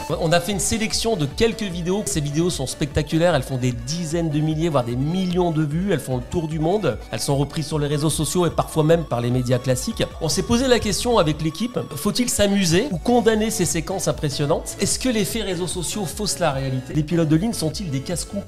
On a fait une sélection de quelques vidéos. Ces vidéos sont spectaculaires, elles font des dizaines de milliers, voire des millions de vues, elles font le tour du monde. Elles sont reprises sur les réseaux sociaux et parfois même par les médias classiques. On s'est posé la question avec l'équipe, faut-il s'amuser ou condamner ces séquences impressionnantes? Est-ce que les faits réseaux sociaux faussent la réalité? Les pilotes de ligne sont-ils des casse-cous?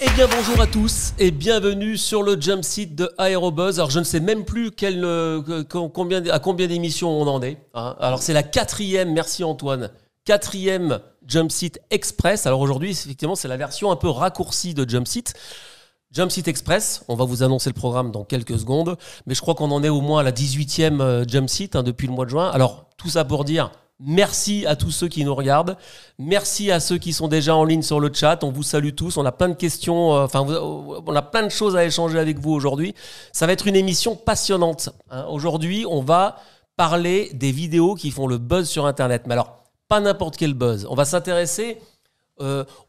Eh bien bonjour à tous et bienvenue sur le jump seat de Aérobuzz. Alors je ne sais même plus à combien d'émissions on en est. Hein. Alors c'est la 4e, merci Antoine, 4e jump seat express. Alors aujourd'hui effectivement c'est la version un peu raccourcie de jump seat. Jump Seat Express, on va vous annoncer le programme dans quelques secondes, mais je crois qu'on en est au moins à la 18e Jump Seat depuis le mois de juin. Alors tout ça pour dire merci à tous ceux qui nous regardent, merci à ceux qui sont déjà en ligne sur le chat, on vous salue tous, on a plein de questions, on a plein de choses à échanger avec vous aujourd'hui. Ça va être une émission passionnante. Hein. Aujourd'hui, on va parler des vidéos qui font le buzz sur Internet, mais alors pas n'importe quel buzz. On va s'intéresser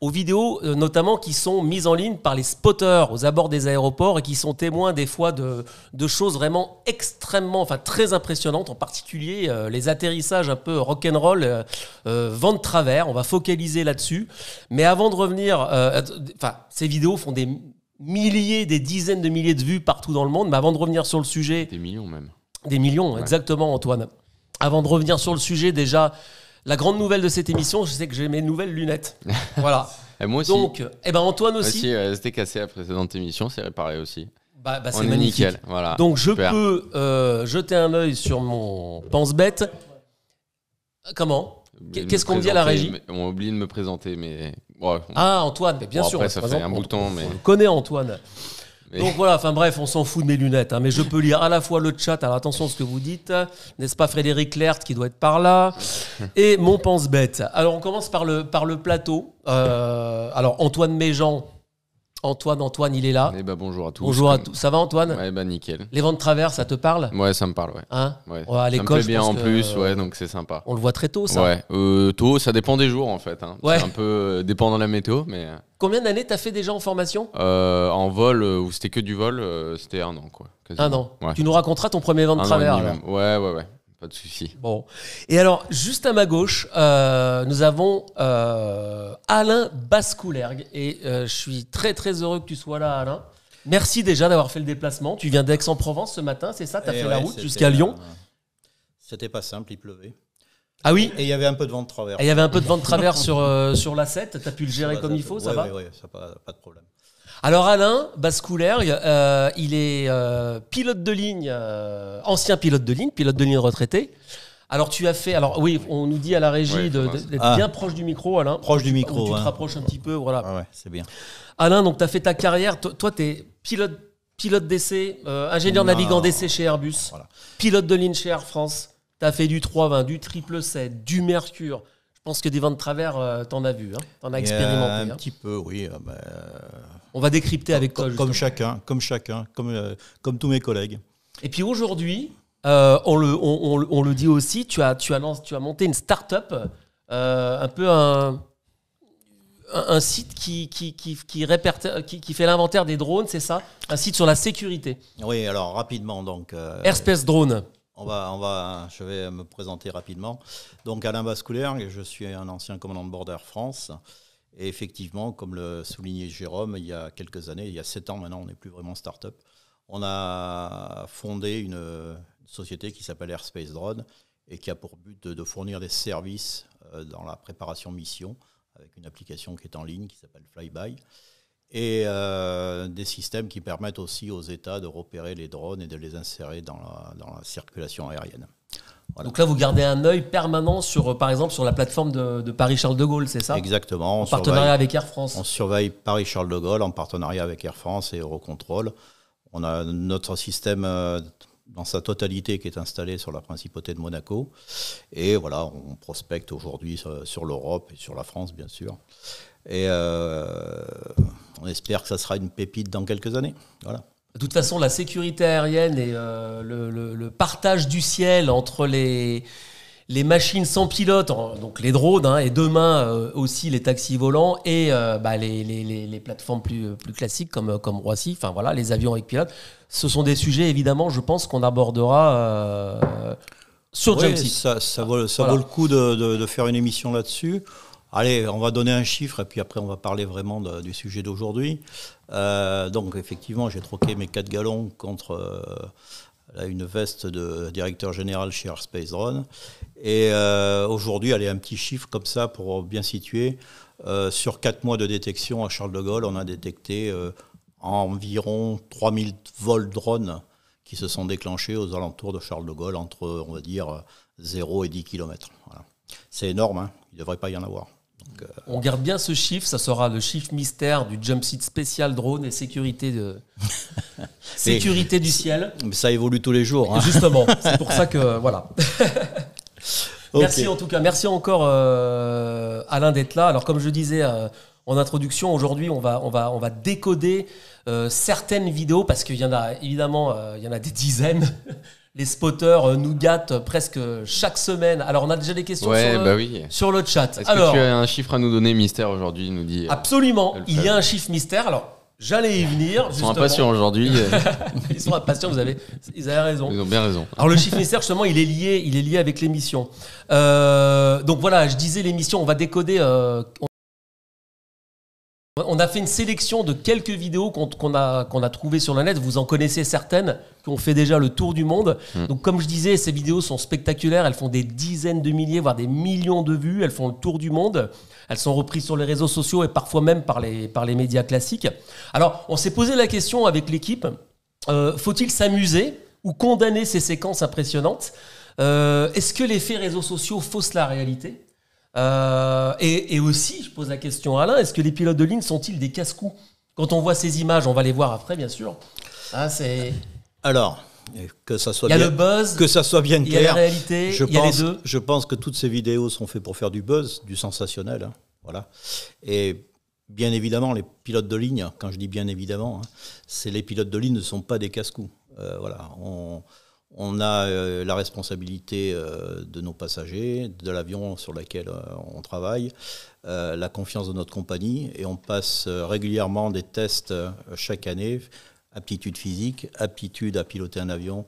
aux vidéos notamment qui sont mises en ligne par les spotters aux abords des aéroports et qui sont témoins des fois de choses vraiment extrêmement, très impressionnantes, en particulier les atterrissages un peu rock'n'roll, vent de travers. On va focaliser là-dessus. Mais avant de revenir, ces vidéos font des milliers, des dizaines de milliers de vues partout dans le monde. Mais avant de revenir sur le sujet... Des millions même. Des millions, ouais. Exactement Antoine. Avant de revenir sur le sujet, déjà... La grande nouvelle de cette émission, je sais que j'ai mes nouvelles lunettes. Voilà. Et moi aussi. Donc, Antoine aussi. Moi aussi, c'était cassé la précédente émission, c'est réparé aussi. C'est magnifique. Nickel. Voilà. Donc, je Super. peux jeter un œil sur mon pense-bête. Comment? Qu'est-ce qu'on me dit à la régie? On a oublié de me présenter, mais... Ouais, Antoine, mais bien sûr. Après, ça fait un bouton, mais... On connaît Antoine. Donc voilà, bref, on s'en fout de mes lunettes, hein, mais je peux lire à la fois le chat, alors attention à ce que vous dites, n'est-ce pas Frédéric Lert qui doit être par là, et mon pense-bête. Alors on commence par le plateau. Alors Antoine Méjean, Antoine, il est là. Eh ben, bonjour à tous. Bonjour à tous. Ça va Antoine? Ouais, nickel. Les vents de travers, ça te parle? Ouais, ça me parle, ouais. Hein? Ouais. À l'école, ça me plaît bien en plus, ouais, donc c'est sympa. On le voit très tôt, ça. Ouais, tôt, ça dépend des jours en fait. Hein. Ouais. C'est un peu dépendant de la météo, mais... Combien d'années t'as fait déjà en formation? En vol, où c'était que du vol, c'était 1 an, quoi. Quasiment. 1 an. Ouais. Tu nous raconteras ton premier vent de travers. Alors. Ouais. Pas de souci. Bon. Et alors, juste à ma gauche, nous avons Alain Bascoulergue. Et je suis très, très heureux que tu sois là, Alain. Merci déjà d'avoir fait le déplacement. Tu viens d'Aix-en-Provence ce matin, c'est ça? Tu as fait la route jusqu'à Lyon. C'était pas simple, il pleuvait. Ah oui? Et il y avait un peu de vent de travers. Et il y avait un peu de vent de travers sur l'A7. Tu as pu le gérer comme il faut, ça va? Oui, ça pas de problème. Alors Alain Bascoulergue, il est pilote de ligne, ancien pilote de ligne retraité. Alors tu as fait, alors oui, on nous dit à la régie d'être bien proche du micro, Alain. Proche du micro. Tu te rapproches un petit peu, voilà. Ah ouais, c'est bien. Alain, donc tu as fait ta carrière, toi tu es pilote d'essai, ingénieur navigant d'essai chez Airbus, voilà. Pilote de ligne chez Air France, tu as fait du 320, du 777, du Mercure. Je pense que des vents de travers, t'en as vu, hein, t'en as expérimenté. Un petit peu, oui. On va décrypter avec toi. Comme chacun, comme tous mes collègues. Et puis aujourd'hui, on le dit aussi, tu as monté une start-up, un peu un site qui fait l'inventaire des drones, c'est ça? Un site sur la sécurité. Oui, alors rapidement donc. Airspace Drone. Je vais me présenter rapidement. Donc Alain Bascoulergue, je suis un ancien commandant de bord d'Air France. Et effectivement, comme le soulignait Jérôme, il y a quelques années, il y a 7 ans maintenant, on n'est plus vraiment start-up. On a fondé une société qui s'appelle Airspace Drone et qui a pour but de fournir des services dans la préparation mission avec une application qui est en ligne qui s'appelle Flyby et des systèmes qui permettent aussi aux États de repérer les drones et de les insérer dans la circulation aérienne. Voilà. Donc là, vous gardez un œil permanent par exemple, sur la plateforme de Paris-Charles de Gaulle, c'est ça? Exactement. En partenariat avec Air France. On surveille Paris-Charles de Gaulle en partenariat avec Air France et Eurocontrol. On a notre système dans sa totalité qui est installé sur la principauté de Monaco. Et voilà, on prospecte aujourd'hui sur l'Europe et sur la France, bien sûr. Et on espère que ça sera une pépite dans quelques années. Voilà. De toute façon, la sécurité aérienne et le partage du ciel entre les les machines sans pilote, donc les drones, et demain aussi les taxis volants et les plateformes plus classiques comme Roissy, enfin voilà, les avions avec pilote. Ce sont des sujets évidemment, je pense qu'on abordera sur Jumpseat. Ça vaut le coup de faire une émission là-dessus. Allez, on va donner un chiffre et puis après on va parler vraiment du sujet d'aujourd'hui. Donc effectivement, j'ai troqué mes 4 gallons contre une veste de directeur général chez Airspace Drone. Et aujourd'hui, allez, un petit chiffre comme ça pour bien situer. Sur 4 mois de détection à Charles de Gaulle, on a détecté environ 3000 vols drones qui se sont déclenchés aux alentours de Charles de Gaulle entre, on va dire, 0 et 10 km. Voilà. C'est énorme, hein, il ne devrait pas y en avoir. Donc, on garde bien ce chiffre, ça sera le chiffre mystère du Jumpseat spécial drone et sécurité du ciel. Mais ça évolue tous les jours. Hein. Justement, c'est pour ça que voilà. Okay. Merci en tout cas, merci encore Alain d'être là. Alors comme je disais en introduction, aujourd'hui on va décoder certaines vidéos parce qu'il y en a évidemment il y en a des dizaines. Les spotters nous gâtent presque chaque semaine. Alors, on a déjà des questions sur le chat. Est-ce que tu as un chiffre à nous donner, Mystère, aujourd'hui, nous dit absolument, il y a un chiffre mystère. Alors, j'allais y venir. Ils sont impatients aujourd'hui. Ils sont impatients, ils avaient raison. Ils ont bien raison. Alors, le chiffre mystère, justement, il est lié avec l'émission. Donc voilà, je disais l'émission, on va décoder... On a fait une sélection de quelques vidéos qu'on a trouvées sur le net. Vous en connaissez certaines qui ont fait déjà le tour du monde. Donc, comme je disais, ces vidéos sont spectaculaires. Elles font des dizaines de milliers, voire des millions de vues. Elles font le tour du monde. Elles sont reprises sur les réseaux sociaux et parfois même par les médias classiques. Alors, on s'est posé la question avec l'équipe. Faut-il s'amuser ou condamner ces séquences impressionnantes ? Est-ce que l'effet réseaux sociaux fausse la réalité ? Et aussi, je pose la question à Alain, est-ce que les pilotes de ligne sont-ils des casse-cous ? Quand on voit ces images, on va les voir après, bien sûr. Alors, que ça soit il y a le buzz, que ça soit bien clair. Il y a la réalité, il y a les deux. Je pense que toutes ces vidéos sont faites pour faire du buzz, du sensationnel. Hein, voilà. Et bien évidemment, les pilotes de ligne, quand je dis bien évidemment, c'est les pilotes de ligne ne sont pas des casse-cous. Voilà. On a la responsabilité de nos passagers, de l'avion sur lequel on travaille, la confiance de notre compagnie et on passe régulièrement des tests chaque année, aptitude physique, aptitude à piloter un avion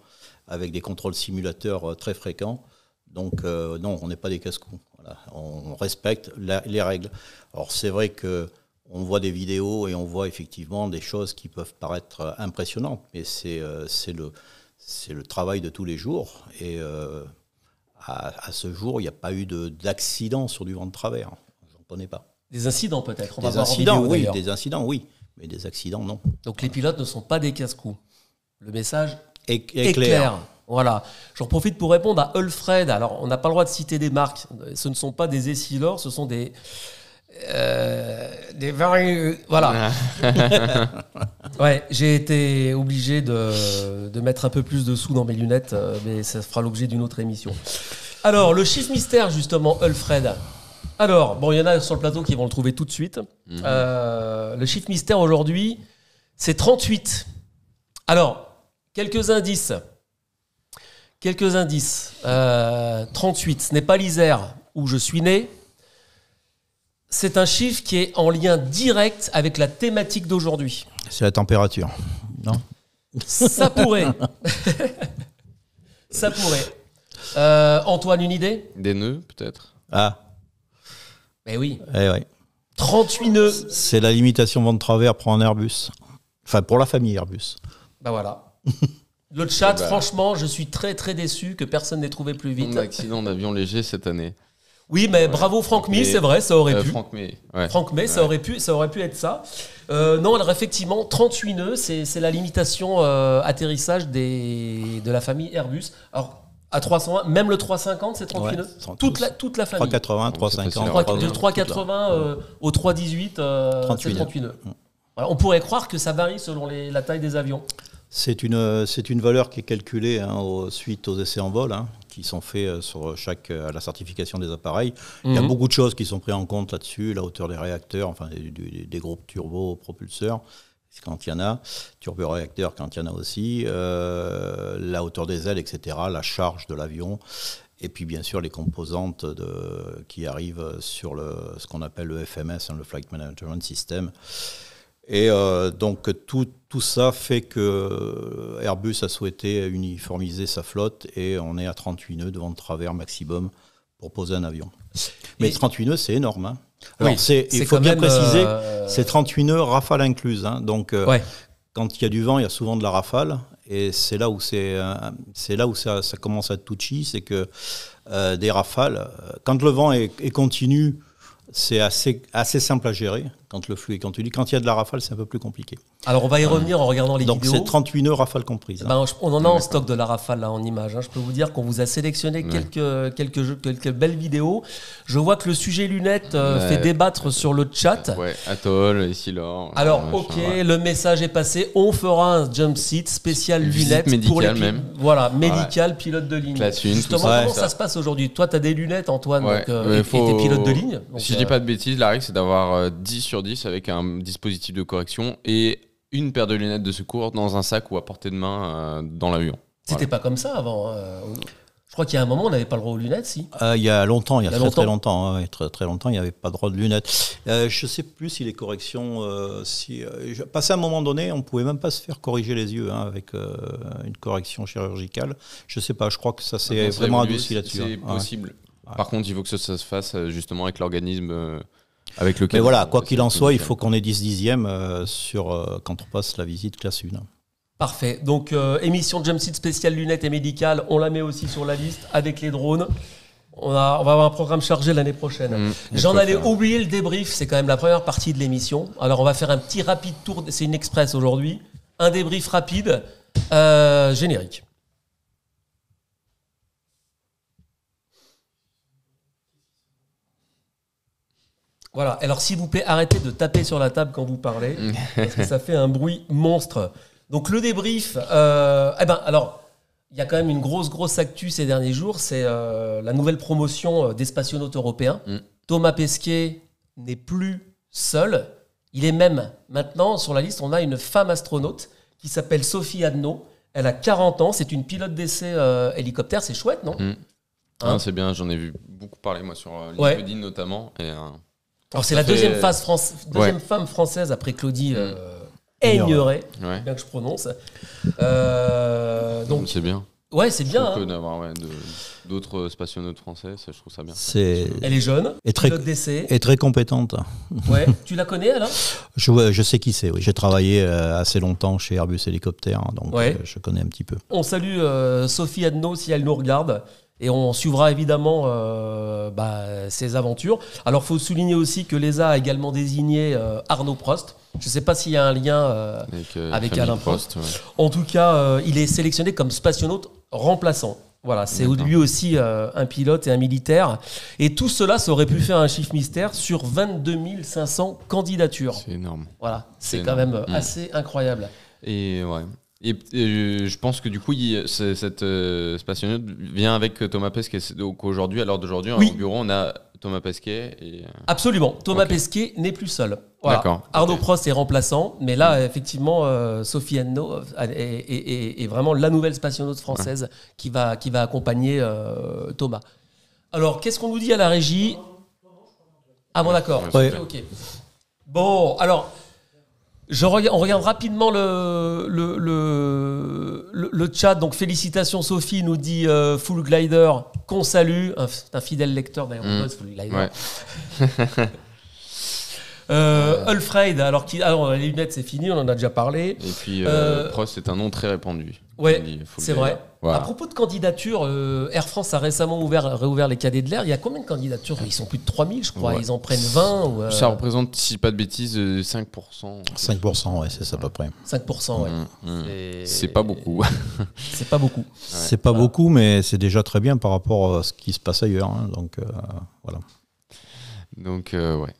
avec des contrôles simulateurs très fréquents. Donc non, on n'est pas des casse-cous. Voilà. On respecte les règles. Alors c'est vrai qu'on voit des vidéos et on voit effectivement des choses qui peuvent paraître impressionnantes, mais c'est le travail de tous les jours. Et à ce jour, il n'y a pas eu d'accident sur du vent de travers. J'en connais pas. Des incidents peut-être. Des incidents, oui. Des incidents, oui. Mais des accidents, non. Donc les pilotes ne sont pas des casse-cous. Le message est clair. Voilà. J'en profite pour répondre à Ulfred. Alors, on n'a pas le droit de citer des marques. Ce ne sont pas des Essilor, ce sont des voilà. Ouais, j'ai été obligé de mettre un peu plus de sous dans mes lunettes, mais ça fera l'objet d'une autre émission. Alors, le chiffre mystère, justement, Ulfred. Alors, bon, il y en a sur le plateau qui vont le trouver tout de suite. Le chiffre mystère aujourd'hui, c'est 38. Alors, quelques indices. 38, ce n'est pas l'Isère où je suis né. C'est un chiffre qui est en lien direct avec la thématique d'aujourd'hui. C'est la température, non ? Ça pourrait. Ça pourrait. Antoine, une idée ? Des nœuds, peut-être ? Ah. Mais oui. Eh oui. 38 nœuds. C'est la limitation vent de travers pour un Airbus. Enfin, pour la famille Airbus. Ben voilà. Le chat, franchement, je suis très très déçu que personne n'ait trouvé plus vite. Un accident d'avion léger cette année. Oui, mais bravo Franck May, c'est vrai, ça aurait pu. Franck May, ouais. Franck May, ça aurait pu être ça. Non, alors effectivement, 38 nœuds, c'est la limitation atterrissage de la famille Airbus. Alors, à 320, même le 350, c'est 38 nœuds. Toute la famille. 380, 350. De 380 au 318, c'est 38 nœuds. Voilà, on pourrait croire que ça varie selon la taille des avions. C'est une valeur qui est calculée suite aux essais en vol, qui sont faits sur à la certification des appareils. Il y a beaucoup de choses qui sont prises en compte là-dessus, la hauteur des réacteurs, enfin des groupes turbopropulseurs, quand il y en a, turboréacteurs quand il y en a aussi, la hauteur des ailes, etc., la charge de l'avion. Et puis bien sûr les composantes qui arrivent sur ce qu'on appelle le FMS, le Flight Management System. Et donc tout ça fait que Airbus a souhaité uniformiser sa flotte et on est à 38 nœuds de vent de travers maximum pour poser un avion. Mais 38 nœuds, c'est énorme. Hein. Alors, il faut bien préciser, c'est 38 nœuds rafale incluse. Hein. Donc, quand il y a du vent, il y a souvent de la rafale. Et c'est là où ça commence à être touchy, c'est que des rafales, quand le vent est continu, c'est assez simple à gérer. Quand le flux est continu, quand il y a de la rafale, c'est un peu plus compliqué. Alors on va y revenir en regardant les vidéos. Donc c'est 38 nœuds rafale comprises. Ben, on en a en stock de la rafale là en image. Hein. Je peux vous dire qu'on vous a sélectionné quelques belles vidéos. Je vois que le sujet lunettes fait débattre sur le chat. Ouais, Atoll, Essilor. Alors le message est passé. On fera un jump seat spécial lunettes pour les même. Voilà, médical, pilote de ligne. Classe 1, justement, comment ça se passe aujourd'hui? Toi, tu as des lunettes, Antoine, donc, et tu es pilote de ligne. Donc, si je dis pas de bêtises, la règle c'est d'avoir 10 sur 10 avec un dispositif de correction et une paire de lunettes de secours dans un sac ou à portée de main dans l'avion. C'était pas comme ça avant. Je crois qu'il y a un moment, on n'avait pas le droit aux lunettes, si. Il y a longtemps, très longtemps, hein, très longtemps, il n'y avait pas le droit de lunettes. Je ne sais plus si les corrections, passé à un moment donné, on ne pouvait même pas se faire corriger les yeux avec une correction chirurgicale. Je ne sais pas, je crois que ça s'est vraiment adouci là-dessus. C'est possible. Ouais. Par contre, il faut que ça se fasse justement avec l'organisme avec lequel. Mais voilà, quoi qu'il en soit, il faut qu'on ait 10 dixièmes quand on passe la visite classe 1. Parfait. Donc, émission de Jump Seat spéciale lunettes et médicales, on la met aussi sur la liste avec les drones. On va avoir un programme chargé l'année prochaine. J'en avais oublié le débrief, c'est quand même la première partie de l'émission. Alors, on va faire un petit rapide tour, c'est une express aujourd'hui. Un débrief rapide, générique. Voilà, alors s'il vous plaît, arrêtez de taper sur la table quand vous parlez, parce que ça fait un bruit monstre. Donc le débrief, alors, il y a quand même une grosse actu ces derniers jours, c'est la nouvelle promotion des spationautes européens. Thomas Pesquet n'est plus seul, il est même maintenant sur la liste, on a une femme astronaute qui s'appelle Sophie Adno, elle a 40 ans, c'est une pilote d'essai hélicoptère, c'est chouette, non C'est bien, j'en ai vu beaucoup parler moi sur LinkedIn notamment. Et, alors c'est la deuxième femme française après Claudie Aigneret, bien que je prononce. Donc c'est bien. Ouais, c'est bien. Je trouve d'avoir d'autres spationautes français, je trouve ça bien. Elle est jeune, pilote d'essai. Et très compétente. Ouais. Tu la connais, Alain? Je sais qui c'est, oui. J'ai travaillé assez longtemps chez Airbus Hélicoptère, donc je connais un petit peu. On salue Sophie Adno si elle nous regarde. Et on suivra évidemment ses aventures. Alors, il faut souligner aussi que l'ESA a également désigné Arnaud Prost. Je ne sais pas s'il y a un lien avec Alain Prost. En tout cas, il est sélectionné comme spationaute remplaçant. Voilà, c'est lui aussi un pilote et un militaire. Et tout cela, ça aurait pu faire un chiffre mystère sur 22 500 candidatures. C'est énorme. Voilà, c'est quand même assez incroyable. Et ouais. Et je pense que du coup, cette spationaute vient avec Thomas Pesquet. Donc aujourd'hui, à l'heure d'aujourd'hui, au bureau, on a Thomas Pesquet. Absolument. Thomas Pesquet n'est plus seul. Voilà. D'accord. Arnaud Prost est remplaçant, mais là, effectivement, Sophie Adno est vraiment la nouvelle spationaute française qui va accompagner Thomas. Alors, qu'est-ce qu'on nous dit à la régie? Ah bon, d'accord. Ok. Bon, alors... on regarde rapidement le chat. Donc, félicitations, Sophie nous dit Full Glider, qu'on salue. Un fidèle lecteur d'ailleurs, Full Glider. Ulfred, alors les lunettes, c'est fini, on en a déjà parlé. Et puis, Prost, c'est un nom très répandu. Ouais, c'est vrai. Voilà. À propos de candidatures, Air France a récemment réouvert les cadets de l'air. Il y a combien de candidatures? Ils sont plus de 3000, je crois. Ils en prennent 20. Ça représente, si je dis pas de bêtises, 5%. 5%, ouais, c'est ça à peu près. 5%, ouais. C'est pas beaucoup. C'est pas beaucoup. C'est pas beaucoup, mais c'est déjà très bien par rapport à ce qui se passe ailleurs. Hein, donc, voilà. Donc, ouais.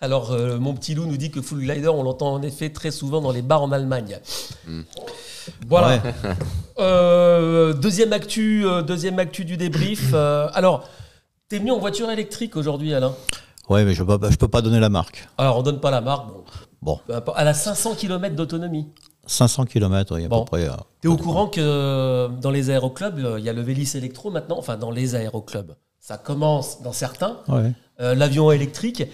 Alors, mon petit loup nous dit que Full Glider, on l'entend en effet très souvent dans les bars en Allemagne. Voilà. Ouais. Deuxième actu du débrief. Alors, t'es venu en voiture électrique aujourd'hui, Alain? Ouais, mais je peux pas donner la marque. Alors, on donne pas la marque. Bon. Elle a 500 km d'autonomie. 500 km, oui, à peu près. Tu es au courant que dans les aéroclubs, il y a le Vélis électro maintenant, enfin dans les aéroclubs. Ça commence dans certains, l'avion électrique.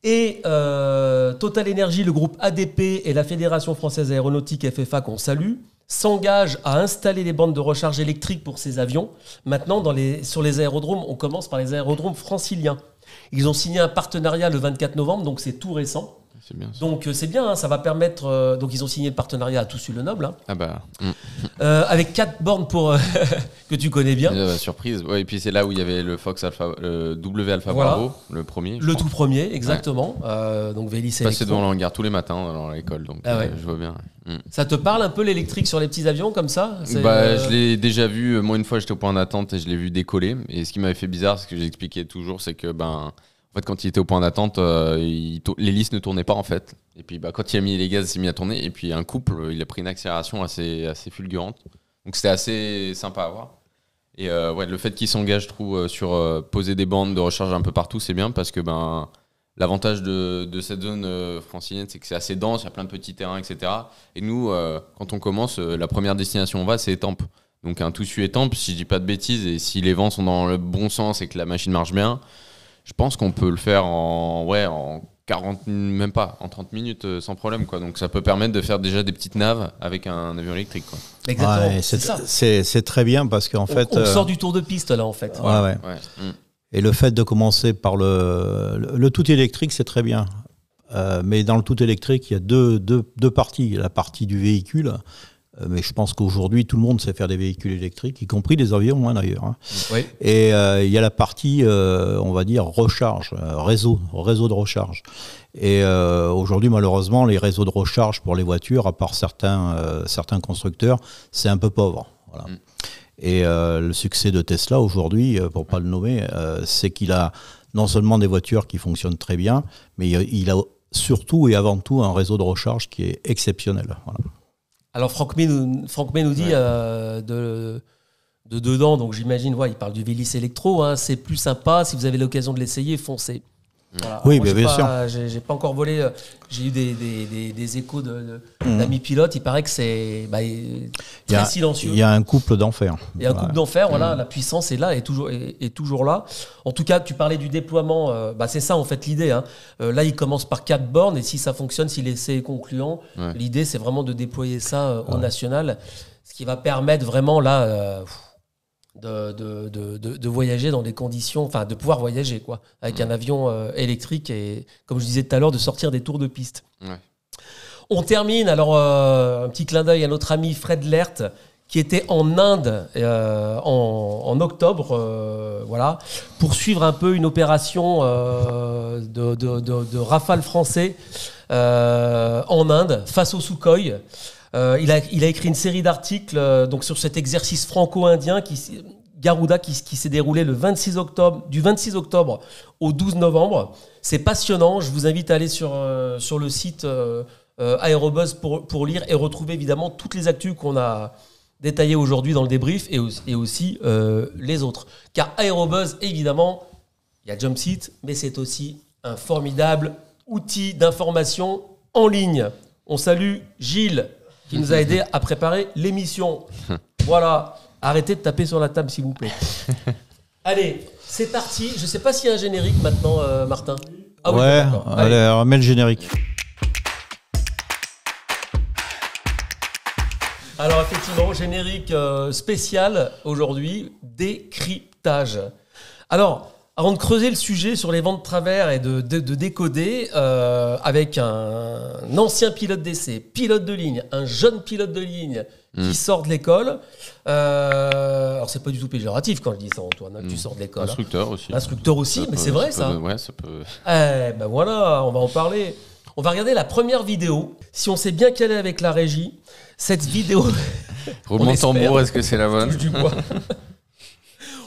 Et Total Energy, le groupe ADP et la Fédération Française Aéronautique FFA qu'on salue, s'engagent à installer des bornes de recharge électrique pour ces avions. Maintenant, sur les aérodromes, on commence par les aérodromes franciliens. Ils ont signé un partenariat le 24 novembre, donc c'est tout récent. C'est bien, donc c'est bien, hein, ça va permettre... donc ils ont signé le partenariat à Toussus-le-Noble. Hein. Ah bah... avec 4 bornes pour que tu connais bien. Surprise. Ouais, et puis c'est là où il y avait le Fox Alpha, W Alpha Bravo, le premier. Le tout premier, exactement. Ouais. Donc Vélis électro. Passer devant l'hangar tous les matins dans l'école, donc je vois bien. Ça te parle un peu l'électrique sur les petits avions comme ça? Je l'ai déjà vu. Moi, une fois, j'étais au point d'attente et je l'ai vu décoller. Et ce qui m'avait fait bizarre, ce que j'expliquais toujours, c'est que en fait, quand il était au point d'attente, l'hélice ne tournait pas en fait. Et puis quand il a mis les gaz, il s'est mis à tourner. Et puis un couple, il a pris une accélération assez fulgurante. Donc c'était assez sympa à voir. Et le fait qu'il s'engage, je trouve, sur poser des bandes de recharge un peu partout, c'est bien parce que l'avantage de cette zone francilienne, c'est que c'est assez dense, il y a plein de petits terrains, etc. Et nous, quand on commence, la première destination où on va, c'est Étampes. Donc un Toussus-Étampes, si je dis pas de bêtises, et si les vents sont dans le bon sens et que la machine marche bien, je pense qu'on peut le faire en 40, même pas, en 30 minutes sans problème, quoi. Donc ça peut permettre de faire déjà des petites naves avec un avion électrique, quoi. Exactement, c'est très bien parce qu'en fait... On sort du tour de piste là, en fait. Ouais. Et le fait de commencer par le tout électrique, c'est très bien. Mais dans le tout électrique, il y a deux parties. La partie du véhicule, mais je pense qu'aujourd'hui, tout le monde sait faire des véhicules électriques, y compris des avions, d'ailleurs. Hein. Oui. Et il y a la partie, on va dire, recharge, réseau de recharge. Et aujourd'hui, malheureusement, les réseaux de recharge pour les voitures, à part certains constructeurs, c'est un peu pauvre. Voilà. Et le succès de Tesla aujourd'hui, pour ne pas le nommer, c'est qu'il a non seulement des voitures qui fonctionnent très bien, mais il a surtout et avant tout un réseau de recharge qui est exceptionnel. Voilà. Alors Franck May nous dit de dedans, donc j'imagine, il parle du Vélis électro, hein, c'est plus sympa, si vous avez l'occasion de l'essayer, foncez. Voilà. Oui, moi, bien sûr. J'ai pas encore volé, j'ai eu des échos d'amis pilotes, il paraît que c'est très silencieux. Il y a un couple d'enfer. Il y a un couple d'enfer, la puissance est là, est toujours là. En tout cas, tu parlais du déploiement, c'est ça en fait l'idée. Hein. Là, il commence par 4 bornes et si ça fonctionne, si l'essai est concluant, l'idée c'est vraiment de déployer ça au national, ce qui va permettre vraiment là... De voyager dans des conditions, enfin de pouvoir voyager quoi, avec un avion électrique et comme je disais tout à l'heure de sortir des tours de piste. On termine alors un petit clin d'œil à notre ami Fred Lert qui était en Inde en octobre pour suivre un peu une opération de Rafale français en Inde face au Sukhoi. Il a écrit une série d'articles donc sur cet exercice franco-indien Garuda qui s'est déroulé du 26 octobre au 12 novembre. C'est passionnant. Je vous invite à aller sur le site Aérobuzz pour lire et retrouver évidemment toutes les actus qu'on a détaillées aujourd'hui dans le débrief et aussi les autres. Car Aérobuzz, évidemment, il y a Jumpseat, mais c'est aussi un formidable outil d'information en ligne. On salue Gilles qui nous a aidé à préparer l'émission. Voilà, arrêtez de taper sur la table s'il vous plaît. Allez, c'est parti. Je ne sais pas s'il y a un générique maintenant, Martin. Ah oui, d'accord. Allez, remets le générique. Alors effectivement, générique spécial aujourd'hui, décryptage. Alors, avant de creuser le sujet sur les vents de travers et de décoder, avec un ancien pilote d'essai, pilote de ligne, un jeune pilote de ligne qui sort de l'école. Alors, c'est pas du tout péjoratif quand je dis ça, Antoine, tu sors de l'école. Instructeur aussi. Instructeur aussi, mais c'est vrai ça. Ouais, ça peut. Voilà, on va en parler. On va regarder la première vidéo. Si on s'est bien calé avec la régie, cette vidéo... Roulement de tambour, est-ce que c'est la bonne? Touche du bois.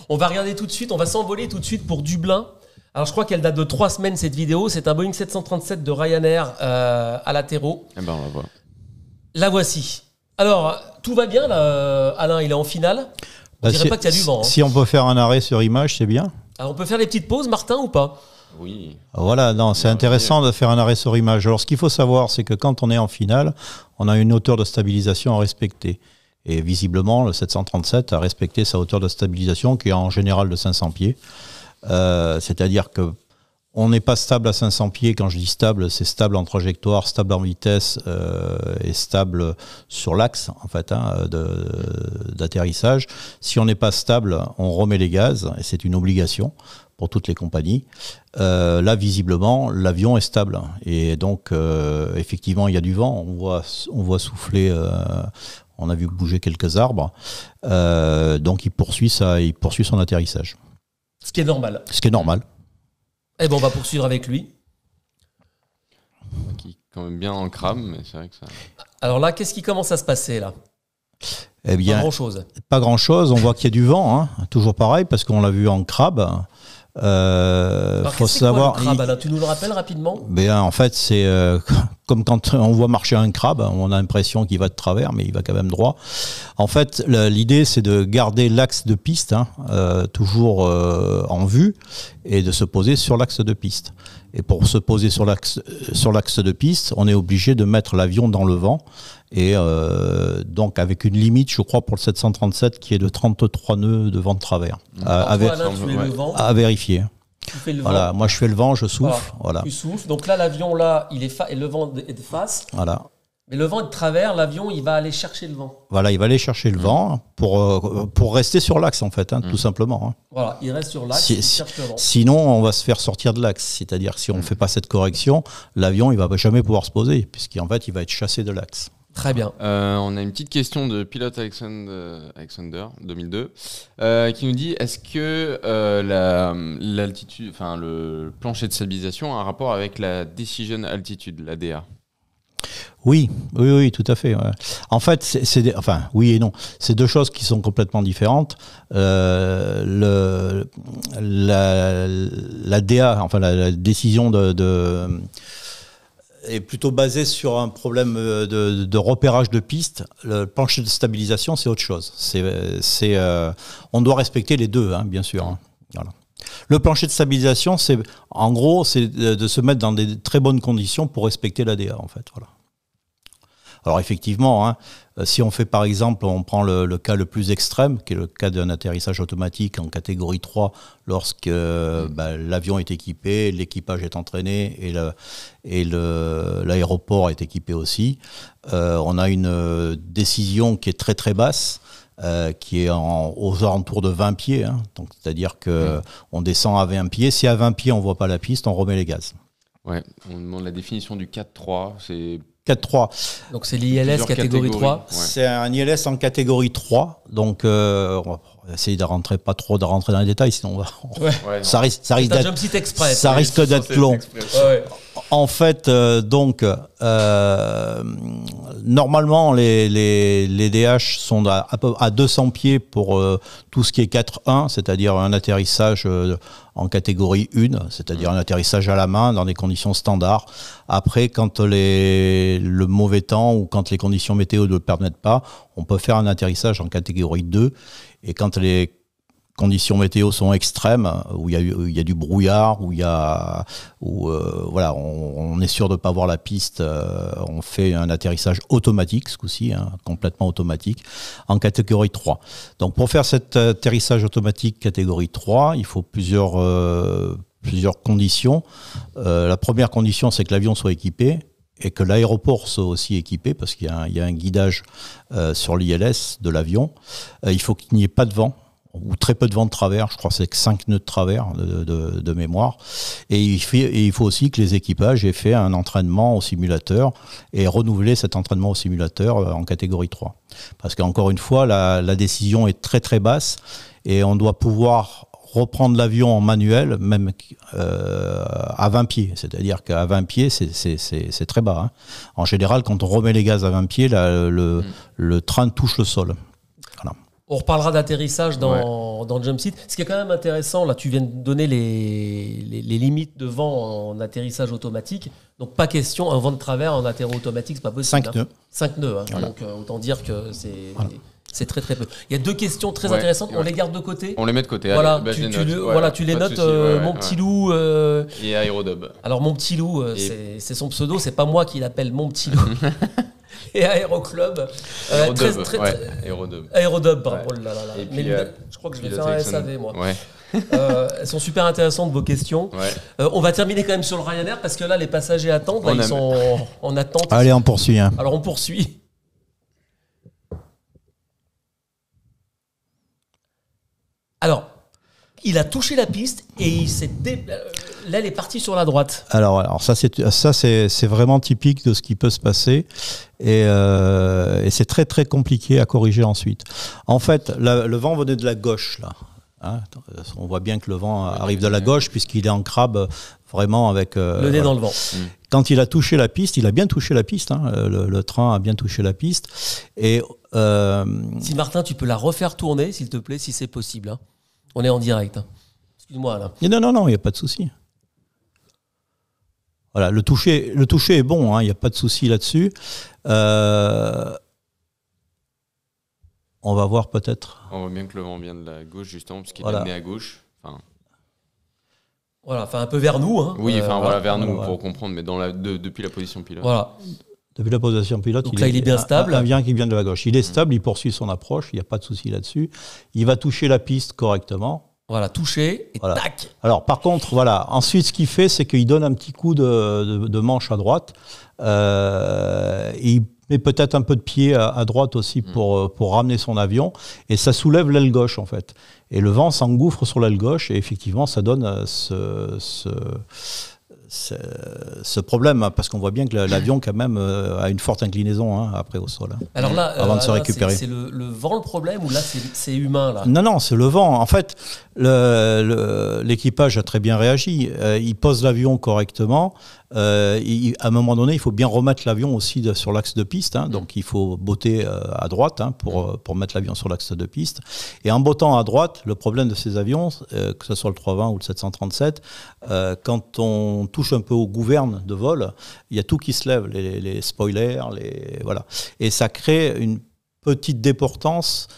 On va regarder tout de suite, on va s'envoler tout de suite pour Dublin. Alors je crois qu'elle date de 3 semaines cette vidéo. C'est un Boeing 737 de Ryanair à latéraux. On la voit. La voici. Alors tout va bien là, Alain, il est en finale. On dirait pas qu'il y a du vent. Si on peut faire un arrêt sur image, c'est bien. Alors on peut faire des petites pauses, Martin, ou pas? Oui. Voilà, non, c'est intéressant de faire un arrêt sur image. Alors, ce qu'il faut savoir, c'est que quand on est en finale, on a une hauteur de stabilisation à respecter. Et visiblement, le 737 a respecté sa hauteur de stabilisation, qui est en général de 500 pieds. C'est-à-dire que on n'est pas stable à 500 pieds. Quand je dis stable, c'est stable en trajectoire, stable en vitesse et stable sur l'axe en fait, d'atterrissage. Si on n'est pas stable, on remet les gaz et c'est une obligation pour toutes les compagnies. Là, visiblement, l'avion est stable. Et donc, effectivement, il y a du vent. On voit souffler, on a vu bouger quelques arbres. Donc, il poursuit son atterrissage. Ce qui est normal. Ce qui est normal. Et bon, on va poursuivre avec lui. Qui est quand même bien en crame, mais c'est vrai que ça... Alors là, qu'est-ce qui commence à se passer là? Eh bien, pas grand-chose. Pas grand-chose. On voit qu'il y a du vent, hein. Toujours pareil, parce qu'on l'a vu en crabe. Faut savoir. Quoi, le crabe, là, tu nous le rappelles rapidement? Ben, en fait, c'est comme quand on voit marcher un crabe, on a l'impression qu'il va de travers, mais il va quand même droit. En fait, l'idée, c'est de garder l'axe de piste toujours en vue et de se poser sur l'axe de piste. Et pour se poser sur l'axe de piste, on est obligé de mettre l'avion dans le vent. Et donc avec une limite, je crois, pour le 737 qui est de 33 nœuds de vent de travers. À vérifier. Tu fais le voilà, vent. Moi je fais le vent, je souffle. Voilà. Tu souffles. Donc là, l'avion, là, il est et le vent est de face. Voilà. Mais le vent est de travers, l'avion, il va aller chercher le vent. Voilà, il va aller chercher le vent pour rester sur l'axe, en fait, tout simplement. Voilà, il reste sur l'axe, il cherche le vent. Sinon, on va se faire sortir de l'axe. C'est-à-dire que si on ne fait pas cette correction, l'avion, il ne va jamais pouvoir se poser, puisqu'en fait, il va être chassé de l'axe. Très bien. On a une petite question de pilote Alexander 2002 qui nous dit est-ce que l'altitude, enfin le plancher de stabilisation a un rapport avec la decision altitude, la DA? Oui, tout à fait. Ouais. En fait, oui et non. C'est deux choses qui sont complètement différentes. La DA, enfin la décision est plutôt basée sur un problème de repérage de piste. Le plancher de stabilisation, c'est autre chose. On doit respecter les deux, bien sûr. Voilà. Le plancher de stabilisation, c'est de se mettre dans des très bonnes conditions pour respecter l'ADA, en fait. Voilà. Alors effectivement, si on fait par exemple, on prend le cas le plus extrême, qui est le cas d'un atterrissage automatique en catégorie 3, lorsque l'avion est équipé, l'équipage est entraîné et l'aéroport est équipé aussi, on a une décision qui est très très basse, qui est aux alentours de 20 pieds. Donc, c'est-à-dire qu'on descend à 20 pieds. Si à 20 pieds, on ne voit pas la piste, on remet les gaz. Ouais, on demande la définition du 4-3. C'est 4-3. Donc c'est l'ILS catégorie 3. Ouais. C'est un ILS en catégorie 3. Donc on va essayer de rentrer dans les détails, sinon ça risque d'être long. En fait, normalement, les DH sont à 200 pieds pour tout ce qui est 4-1, c'est-à-dire un atterrissage en catégorie 1, c'est-à-dire un atterrissage à la main dans des conditions standards. Après, quand le mauvais temps ou quand les conditions météo ne le permettent pas, on peut faire un atterrissage en catégorie 2. Et quand les conditions météo sont extrêmes, où il y a du brouillard, on est sûr de ne pas voir la piste, on fait un atterrissage automatique, ce coup-ci, complètement automatique, en catégorie 3. Donc pour faire cet atterrissage automatique catégorie 3, il faut plusieurs conditions. La première condition, c'est que l'avion soit équipé et que l'aéroport soit aussi équipé, parce qu'il y a un guidage sur l'ILS de l'avion. Il faut qu'il n'y ait pas de vent, ou très peu de vent de travers, je crois que c'est 5 nœuds de travers de mémoire. Et il faut aussi que les équipages aient fait un entraînement au simulateur et renouveler cet entraînement au simulateur en catégorie 3. Parce qu'encore une fois, la décision est très très basse et on doit pouvoir reprendre l'avion en manuel, même à 20 pieds. C'est-à-dire qu'à 20 pieds, c'est très bas. En général, quand on remet les gaz à 20 pieds, le train touche le sol. Voilà. On reparlera d'atterrissage dans Jump Seat. Ce qui est quand même intéressant, là, tu viens de donner les limites de vent en atterrissage automatique. Donc, pas question, un vent de travers en atterro automatique, c'est pas possible. 5 nœuds. 5 nœuds. Voilà. Donc, autant dire que c'est... Voilà. C'est très très peu. Il y a 2 questions très Ouais, intéressantes. On ouais. les garde de côté. On les met de côté. Voilà, allez, bah, je les note. voilà, tu les pas de notes, souci, ouais, mon ouais, petit ouais. loup. Et Aérodub. Alors mon petit loup, c'est son pseudo, c'est pas moi qui l'appelle mon petit loup. Et Aéroclub. Aérodub, ouais, Aérodub. Aérodub, pardon. Ouais. Oh là là là. Et Mais puis, je crois que je vais Pilote faire un Ericsson. SAV, moi. Ouais. Elles sont super intéressantes, vos questions. Ouais. On va terminer quand même sur le Ryanair parce que là, les passagers attendent. Là, On ils aime. sont en attente. Allez, on poursuit. Hein. Alors, on poursuit. Alors, il a touché la piste et l'aile est partie sur la droite. Alors ça c'est vraiment typique de ce qui peut se passer et c'est très très compliqué à corriger ensuite. En fait, le vent venait de la gauche là. Hein, on voit bien que le vent arrive de la gauche puisqu'il est en crabe vraiment avec le nez dans le vent. Quand il a touché la piste, il a bien touché la piste. Hein, le train a bien touché la piste et Si Martin, tu peux la refaire tourner, s'il te plaît, si c'est possible. Hein. On est en direct. Hein. Excuse-moi, là. Non, il n'y a pas de souci. Voilà, le toucher est bon, hein, il n'y a pas de souci là-dessus. On va voir peut-être. On voit bien que le vent vient de la gauche, justement, parce qu'il Voilà. est amené à gauche. Enfin, Voilà, enfin un peu vers nous. Hein. oui, voilà, vers nous, voilà. pour comprendre, mais depuis la position pilote. Voilà. Depuis la position pilote, Donc là, il est bien stable. Un vent qui vient de la gauche. Il est stable, il poursuit son approche, il n'y a pas de souci là-dessus. Il va toucher la piste correctement. Voilà, touché et Voilà. tac. Alors par contre, voilà. Ensuite, ce qu'il fait, c'est qu'il donne un petit coup de manche à droite. Il met peut-être un peu de pied à droite aussi pour ramener son avion. Et ça soulève l'aile gauche, en fait. Et le vent s'engouffre sur l'aile gauche. Et effectivement, ça donne ce problème. Parce qu'on voit bien que l'avion, quand même, a une forte inclinaison hein, après au sol. Hein. Alors là, Avant de se récupérer. c'est le vent le problème ou là, c'est humain là. Non, c'est le vent. En fait, l'équipage a très bien réagi. Il pose l'avion correctement. À un moment donné, il faut bien remettre l'avion aussi sur l'axe de piste. Hein. Donc, il faut botter à droite hein, pour mettre l'avion sur l'axe de piste. Et en bottant à droite, le problème de ces avions, que ce soit le 320 ou le 737, quand on touche un peu aux gouvernes de vol, il y a tout qui se lève, les spoilers, voilà. Et ça crée une petite déportance.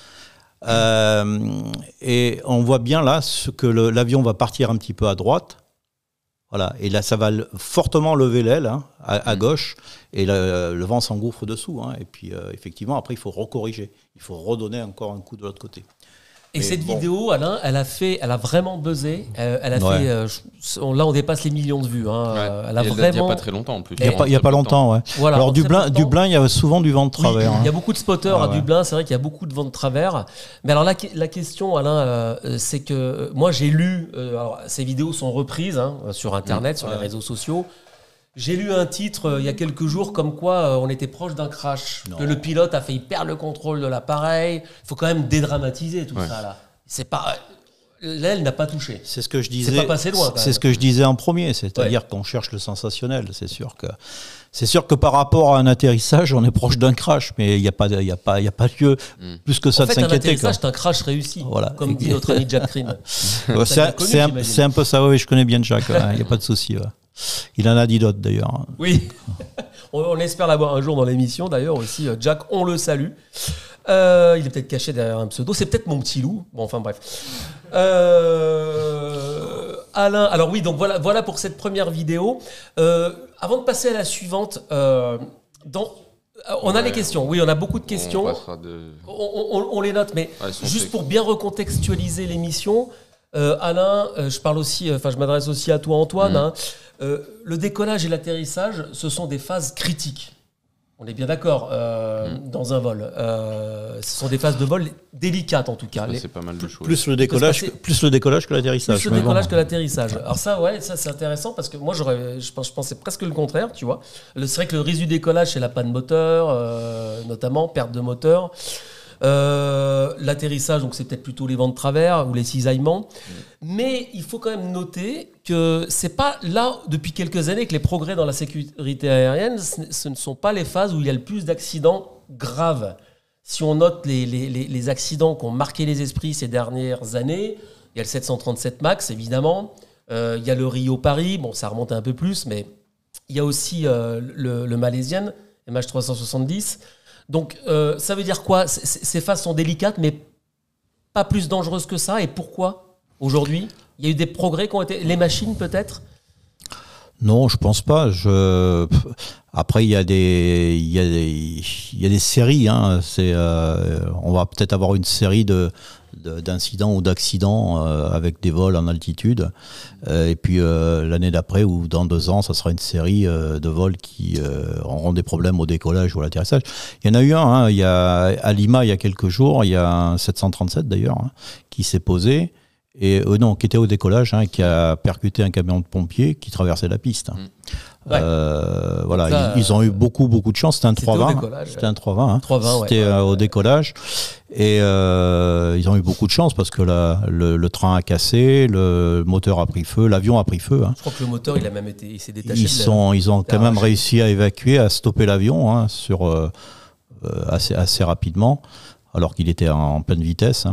Et on voit bien là que l'avion va partir un petit peu à droite. Voilà, et là, ça va fortement lever l'aile hein, à gauche, et le vent s'engouffre dessous. Hein, et puis, effectivement, après, il faut recorriger. Il faut redonner encore un coup de l'autre côté. Et cette bon. vidéo, Alain, elle a vraiment buzzé. Elle a Ouais. fait. Là, on dépasse les millions de vues. Hein. Ouais. Elle a Et elle date vraiment. Il n'y a pas très longtemps en plus. Il n'y a pas longtemps, ouais. Voilà, Alors, en très peu de temps. Dublin, il y a souvent du vent de travers. Oui, il y a hein. beaucoup de spotters Ah à ouais. Dublin, c'est vrai qu'il y a beaucoup de vent de travers. Mais alors la question, Alain, c'est que moi j'ai lu, alors, ces vidéos sont reprises hein, sur Internet, sur les réseaux sociaux. J'ai lu un titre il y a quelques jours comme quoi on était proche d'un crash, Non. que le pilote a failli perdre le contrôle de l'appareil. Il faut quand même dédramatiser tout ça là. C'est pas... L'aile n'a pas touché. C'est ce que je disais. C'est pas passé loin, quand même. C'est ce que je disais en premier, c'est-à-dire qu'on cherche le sensationnel. C'est sûr que par rapport à un atterrissage, on est proche d'un crash, mais il n'y a pas lieu plus que ça En de fait, un s'inquiéter. atterrissage, c'est un crash réussi, Voilà. comme dit notre ami Jack Green. Ouais, T'as bien connu, j'imagine. c'est un peu ça, oui, je connais bien Jack, il n'y a pas de souci. Ouais. Il en a dit d'autres d'ailleurs. Oui, on espère l'avoir un jour dans l'émission d'ailleurs aussi. Jack, on le salue. Il est peut-être caché derrière un pseudo. C'est peut-être mon petit loup. Bon, enfin bref. Alain, alors oui, donc voilà pour cette première vidéo. Avant de passer à la suivante, on a les questions. Oui, on a beaucoup de questions. On passera de... On les note, mais Ouais, elles sont juste faites. pour bien recontextualiser l'émission, Alain, je m'adresse aussi à toi, Antoine. Hein. Le décollage et l'atterrissage, ce sont des phases critiques. On est bien d'accord dans un vol. Ce sont des phases de vol délicates en tout cas. C'est pas mal de choses. Plus le décollage que l'atterrissage. Plus le décollage que l'atterrissage. Alors ça, c'est intéressant parce que moi, je pensais presque le contraire, tu vois. C'est vrai que le risque du décollage, c'est la panne moteur, notamment, perte de moteur. L'atterrissage, donc c'est peut-être plutôt les vents de travers ou les cisaillements. Mais il faut quand même noter que c'est pas là, depuis quelques années, que les progrès dans la sécurité aérienne, ce ne sont pas les phases où il y a le plus d'accidents graves. Si on note les accidents qui ont marqué les esprits ces dernières années, il y a le 737 MAX, évidemment. Il y a le Rio-Paris, bon, ça remonte un peu plus, mais il y a aussi le Malaisian, MH370. Donc, ça veut dire quoi? Ces phases sont délicates, mais pas plus dangereuses que ça. Et pourquoi aujourd'hui? Il y a eu des progrès qui ont été... Les machines, peut-être? Non, je pense pas. Après, il y a des séries. Hein. On va peut-être avoir une série d'incidents ou d'accidents avec des vols en altitude. Et puis l'année d'après ou dans 2 ans, ça sera une série de vols qui auront des problèmes au décollage ou à l'atterrissage. Il y en a eu un. Hein. Il y a à Lima il y a quelques jours, il y a un 737 d'ailleurs qui s'est posé. Et qui était au décollage, qui a percuté un camion de pompiers qui traversait la piste. Ouais. Voilà, ça, ils ont eu beaucoup de chance. C'était un 320. C'était un 320. 320, c'était au décollage. Et ils ont eu beaucoup de chance parce que le train a cassé, le moteur a pris feu, l'avion a pris feu. Je crois que le moteur, il s'est détaché. Ils ont quand même réussi à évacuer, à stopper l'avion assez rapidement, alors qu'il était en pleine vitesse,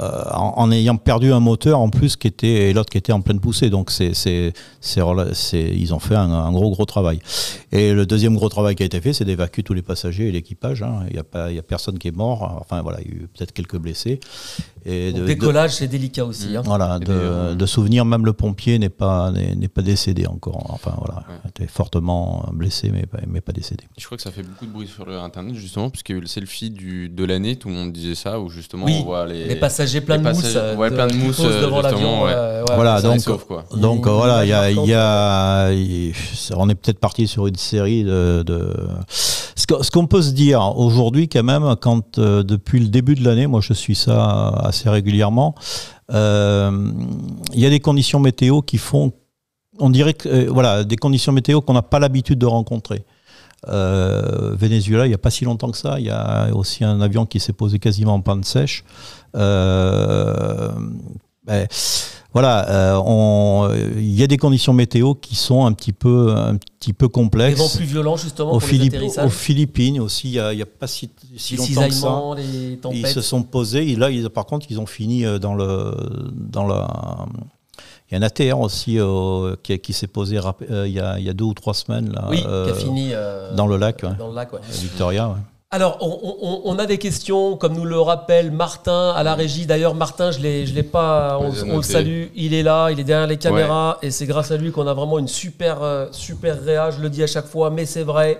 en ayant perdu un moteur en plus et l'autre qui était en pleine poussée. Donc ils ont fait un gros travail. Et le deuxième gros travail qui a été fait, c'est d'évacuer tous les passagers et l'équipage. Il y a personne qui est mort. Enfin voilà, il y a eu peut-être quelques blessés. Et décollage, c'est délicat aussi. Voilà, de souvenir, même le pompier n'est pas décédé encore. Enfin voilà, il était fortement blessé, mais pas décédé. Je crois que ça fait beaucoup de bruit sur Internet justement, puisqu'il y a eu le selfie de l'année, tout le monde disait ça, où justement on voit les passagers pleins de mousse, plein de mousse devant l'avion. Voilà, donc voilà, on est peut-être parti sur une série de... Ce qu'on peut se dire aujourd'hui quand même, quand depuis le début de l'année, moi je suis ça assez régulièrement, il y a des conditions météo qui font, on dirait que des conditions météo qu'on n'a pas l'habitude de rencontrer. Venezuela, il n'y a pas si longtemps que ça, il y a aussi un avion qui s'est posé quasiment en panne sèche. Il y a des conditions météo qui sont un petit peu complexes. Des vents plus violents justement pour les atterrissages. Aux Philippines aussi, il n'y a pas si longtemps que ça. Les tempêtes. Ils se sont posés. Et là, par contre, ils ont fini dans la... Il y a un ATR aussi qui s'est posé il y a 2 ou 3 semaines. Là, qui a fini dans le lac. Dans le lac, Victoria, Alors, on a des questions, comme nous le rappelle Martin à la régie. D'ailleurs, Martin, je l'ai pas, on le salue. Il est là, il est derrière les caméras. Et c'est grâce à lui qu'on a vraiment une super réa. Je le dis à chaque fois, mais c'est vrai.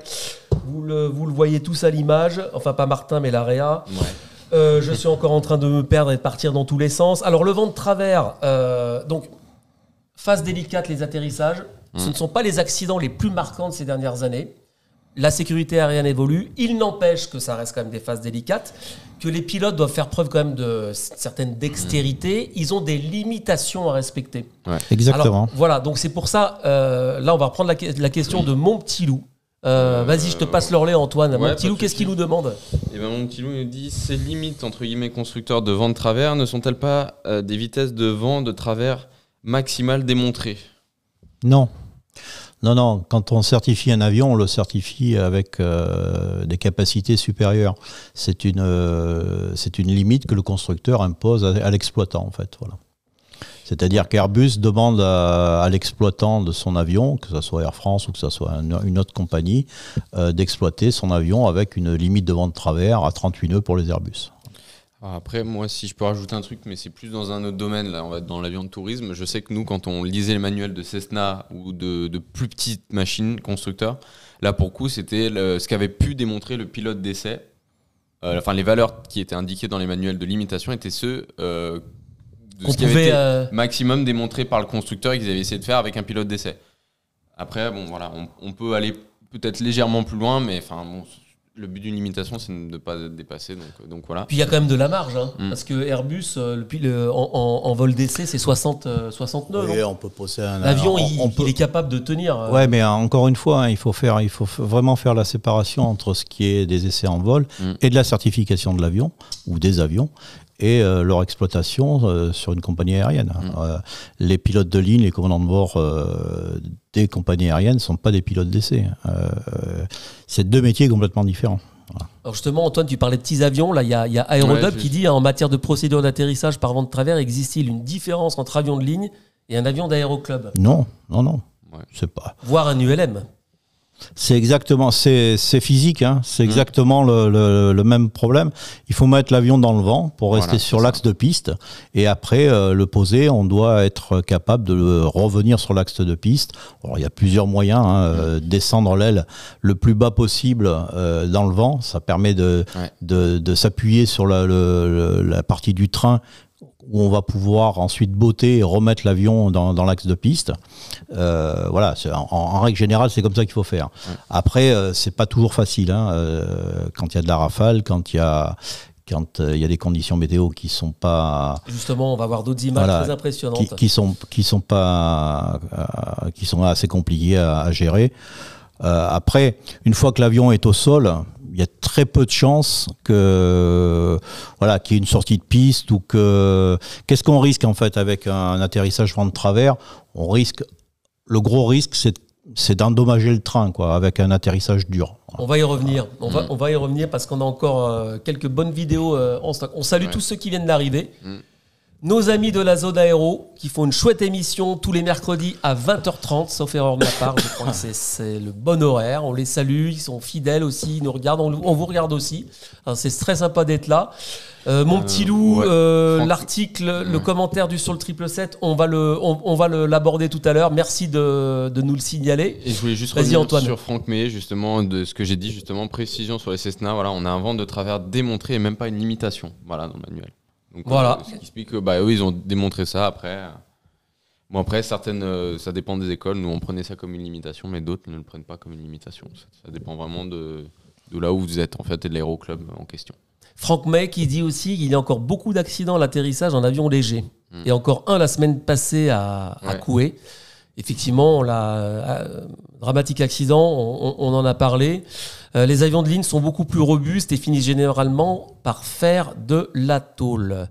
Vous le voyez tous à l'image. Enfin, pas Martin, mais la réa. Ouais. Je suis encore en train de me perdre et de partir dans tous les sens. Alors, le vent de travers, donc, phase délicate, les atterrissages. Ce ne sont pas les accidents les plus marquants de ces dernières années. La sécurité aérienne évolue. Il n'empêche que ça reste quand même des phases délicates, que les pilotes doivent faire preuve quand même de certaine dextérité. Ils ont des limitations à respecter. Ouais. Exactement. Alors, voilà, donc c'est pour ça, là on va reprendre la question de mon petit loup. Vas-y, je te passe le relais, Antoine. Mon petit loup, qu'est-ce qu'il nous demande? Mon petit loup nous dit, ces limites entre guillemets constructeurs de vent de travers ne sont-elles pas des vitesses de vent de travers maximales démontrées? Non. Non, quand on certifie un avion, on le certifie avec des capacités supérieures. C'est une limite que le constructeur impose à l'exploitant, en fait. Voilà. C'est-à-dire qu'Airbus demande à l'exploitant de son avion, que ce soit Air France ou que ce soit une autre compagnie, d'exploiter son avion avec une limite de vent de travers à 38 nœuds pour les Airbus. Après, moi, si je peux rajouter un truc, mais c'est plus dans un autre domaine, là, on va être dans l'avion de tourisme. Je sais que nous, quand on lisait les manuels de Cessna ou de plus petites machines constructeurs, là, pour le coup, c'était ce qu'avait pu démontrer le pilote d'essai. Les valeurs qui étaient indiquées dans les manuels de limitation étaient ceux de ce qui avait été maximum démontré par le constructeur et qu'ils avaient essayé de faire avec un pilote d'essai. Après, on peut aller peut-être légèrement plus loin, mais le but d'une limitation, c'est de ne pas dépasser. Donc voilà. Puis il y a quand même de la marge, parce que Airbus, en vol d'essai, c'est 60 nœuds. Oui, on peut poser l'avion, il est capable de tenir. Ouais, mais encore une fois, il faut vraiment faire la séparation entre ce qui est des essais en vol et de la certification de l'avion ou des avions et leur exploitation sur une compagnie aérienne. Les pilotes de ligne, les commandants de bord des compagnies aériennes ne sont pas des pilotes d'essai. C'est 2 métiers complètement différents. Voilà. Alors justement, Antoine, tu parlais de petits avions. Là, il y a Aerodub qui dit en matière de procédure d'atterrissage par vent de travers, existe-t-il une différence entre avion de ligne et un avion d'aéroclub? Non. Ouais. C'est pas. Voire un ULM. C'est exactement, c'est physique, hein, c'est exactement le même problème. Il faut mettre l'avion dans le vent pour rester sur l'axe de piste et après le poser, on doit être capable de revenir sur l'axe de piste. Alors, il y a plusieurs moyens, hein, descendre l'aile le plus bas possible dans le vent, ça permet de s'appuyer sur la partie du train où on va pouvoir ensuite botter et remettre l'avion dans l'axe de piste. Voilà, en règle générale, c'est comme ça qu'il faut faire. Après, c'est pas toujours facile, hein, quand il y a de la rafale, quand il y a des conditions météo qui sont pas... Justement, on va voir d'autres images très impressionnantes. Qui sont assez compliquées à gérer. Après, une fois que l'avion est au sol, il y a très peu de chances qu'il y ait une sortie de piste ou que... Qu'est-ce qu'on risque en fait avec un atterrissage vent de travers ? Le gros risque, c'est d'endommager le train, quoi, avec un atterrissage dur. On va y revenir. On va y revenir parce qu'on a encore quelques bonnes vidéos en stock. On salue tous ceux qui viennent d'arriver. Nos amis de la zone aéro qui font une chouette émission tous les mercredis à 20h30, sauf erreur de ma part, je crois que c'est le bon horaire. On les salue, ils sont fidèles aussi, ils nous regardent, on vous regarde aussi. Alors, c'est très sympa d'être là. Mon petit loup, l'article, le commentaire sur le 777, on va l'aborder tout à l'heure. Merci de nous le signaler. Et je voulais juste revenir sur Franck Meillet, justement, de ce que j'ai dit, justement, précision sur les Cessna. Voilà, on a un vent de travers démontré et même pas une limitation, voilà, dans le manuel. Donc, voilà. Ce qui explique que eux, ils ont démontré ça après. Bon, après, certaines, ça dépend des écoles. Nous, on prenait ça comme une limitation, mais d'autres ne le prennent pas comme une limitation. Ça dépend vraiment de là où vous êtes, en fait, et de l'aéroclub en question. Franck May qui dit aussi qu'il y a encore beaucoup d'accidents à l'atterrissage en avion léger. Et encore un la semaine passée à Coué. Effectivement, dramatique accident, on en a parlé. Les avions de ligne sont beaucoup plus robustes et finissent généralement par faire de la tôle.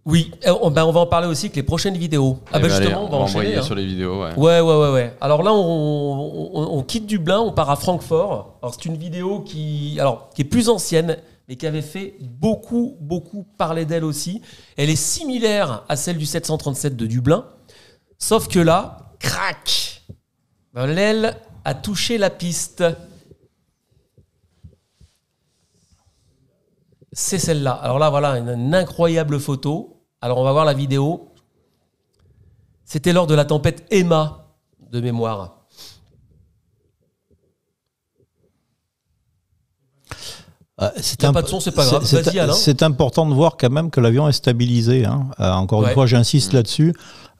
Oui, on va en parler aussi avec les prochaines vidéos. Justement, on va enchaîner sur les vidéos. Ouais. Alors là, on quitte Dublin, on part à Francfort. Alors c'est une vidéo qui est plus ancienne, mais qui avait fait beaucoup parler d'elle aussi. Elle est similaire à celle du 737 de Dublin, sauf que là, crac, l'aile a touché la piste. C'est celle-là. Alors là, voilà, une incroyable photo. Alors, on va voir la vidéo. C'était lors de la tempête Emma, de mémoire. Il n'y a pas de son, c'est pas grave. Vas-y, Alain. C'est important de voir quand même que l'avion est stabilisé. Hein. Encore une fois, j'insiste là-dessus.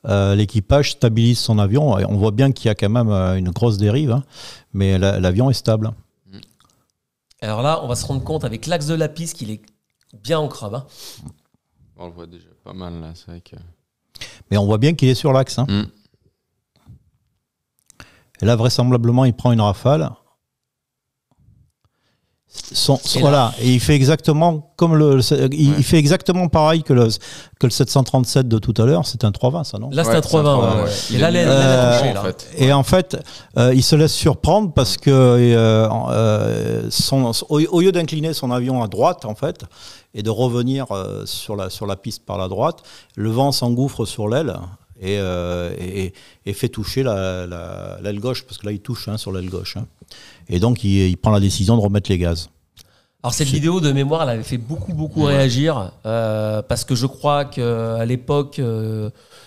L'équipage stabilise son avion. On voit bien qu'il y a quand même une grosse dérive, hein, mais l'avion est stable. Alors là, on va se rendre compte avec l'axe de la piste qu'il est bien en crabe. Hein. On le voit déjà pas mal là, c'est vrai que... Mais on voit bien qu'il est sur l'axe. Hein. Et là, vraisemblablement, il prend une rafale. Voilà, et il fait exactement comme il fait exactement pareil que le 737 de tout à l'heure. C'est un 320, ça, non ? Là, c'est un 320. Et là, l'aile a touché, là. Et en fait, il se laisse surprendre parce que au lieu d'incliner son avion à droite, en fait, et de revenir sur la piste par la droite, le vent s'engouffre sur l'aile et fait toucher l'aile gauche, parce que là, il touche sur l'aile gauche. Hein. Et donc, il prend la décision de remettre les gaz. Alors, cette vidéo de mémoire, elle avait fait beaucoup réagir, parce que je crois qu'à l'époque,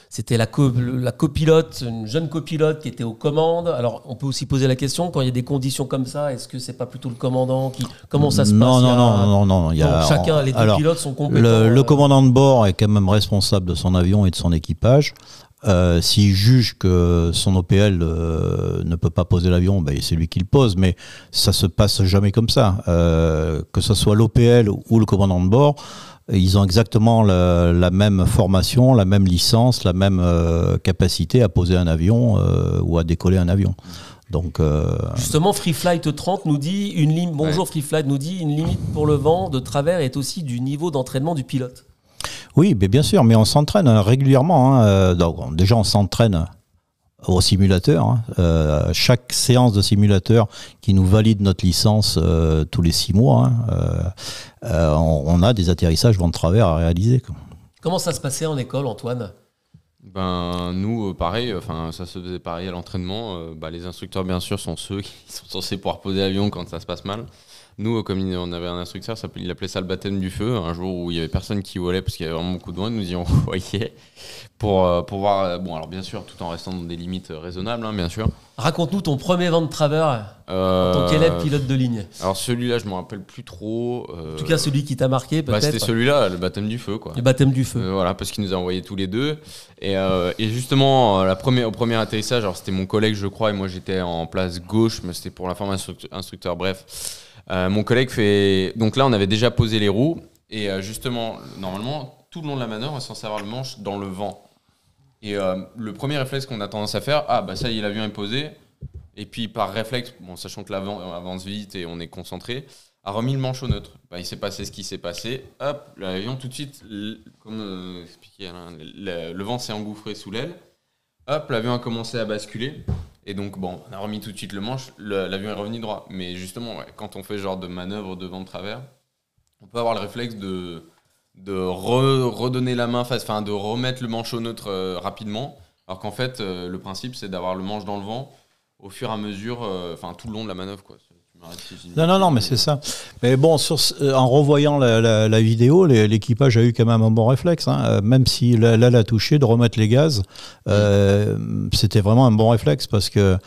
c'était la copilote, une jeune copilote qui était aux commandes. Alors, on peut aussi poser la question, quand il y a des conditions comme ça, est-ce que c'est pas plutôt le commandant qui... Comment ça se passe ? Non. Les deux pilotes sont compétents. Le commandant de bord est quand même responsable de son avion et de son équipage. S'il juge que son OPL ne peut pas poser l'avion, c'est lui qui le pose, mais ça se passe jamais comme ça. Que ce soit l'OPL ou le commandant de bord, ils ont exactement la même formation, la même licence, la même capacité à poser un avion ou à décoller un avion. Donc, justement, Freeflight 30 nous dit bonjour Freeflight nous dit une limite pour le vent de travers est aussi du niveau d'entraînement du pilote. Oui, mais bien sûr, mais on s'entraîne régulièrement. Hein. Donc, déjà, on s'entraîne au simulateur. Hein. Chaque séance de simulateur qui nous valide notre licence tous les 6 mois, on a des atterrissages vent de travers à réaliser. Comment ça se passait en école, Antoine ? Ben nous pareil, enfin ça se faisait pareil à l'entraînement. Les instructeurs bien sûr sont ceux qui sont censés pouvoir poser l'avion quand ça se passe mal. Nous comme on avait un instructeur, il appelait ça le baptême du feu. Un jour où il y avait personne qui volait parce qu'il y avait vraiment beaucoup de vent, il nous y envoyait pour voir. Bon alors bien sûr tout en restant dans des limites raisonnables bien sûr. Raconte-nous ton premier vent de travers en tant qu'élève pilote de ligne. Alors celui-là je me rappelle plus trop. En tout cas celui qui t'a marqué peut-être. C'était celui-là, le baptême du feu quoi. Le baptême du feu. Voilà parce qu'il nous a envoyés tous les deux et justement au premier atterrissage, alors c'était mon collègue je crois et moi j'étais en place gauche mais c'était pour la forme instructeur bref. Mon collègue fait donc là on avait déjà posé les roues et justement normalement tout le long de la manœuvre on est censé avoir le manche dans le vent. Et le premier réflexe qu'on a tendance à faire, ça y est, l'avion est posé. Et puis par réflexe, sachant que l'avion avance vite et on est concentré, a remis le manche au neutre. Il s'est passé ce qui s'est passé. Hop, l'avion tout de suite, comme expliqué, le vent s'est engouffré sous l'aile. Hop, l'avion a commencé à basculer. Et donc on a remis tout de suite le manche. L'avion est revenu droit. Mais justement, quand on fait ce genre de manœuvre de vent de travers, on peut avoir le réflexe de redonner la main, de remettre le manche au neutre rapidement, alors qu'en fait le principe c'est d'avoir le manche dans le vent au fur et à mesure, tout le long de la manœuvre quoi. Non, mais c'est ça. Mais bon, en revoyant la vidéo, l'équipage a eu quand même un bon réflexe. Même si l'aile a touché, de remettre les gaz, c'était vraiment un bon réflexe parce que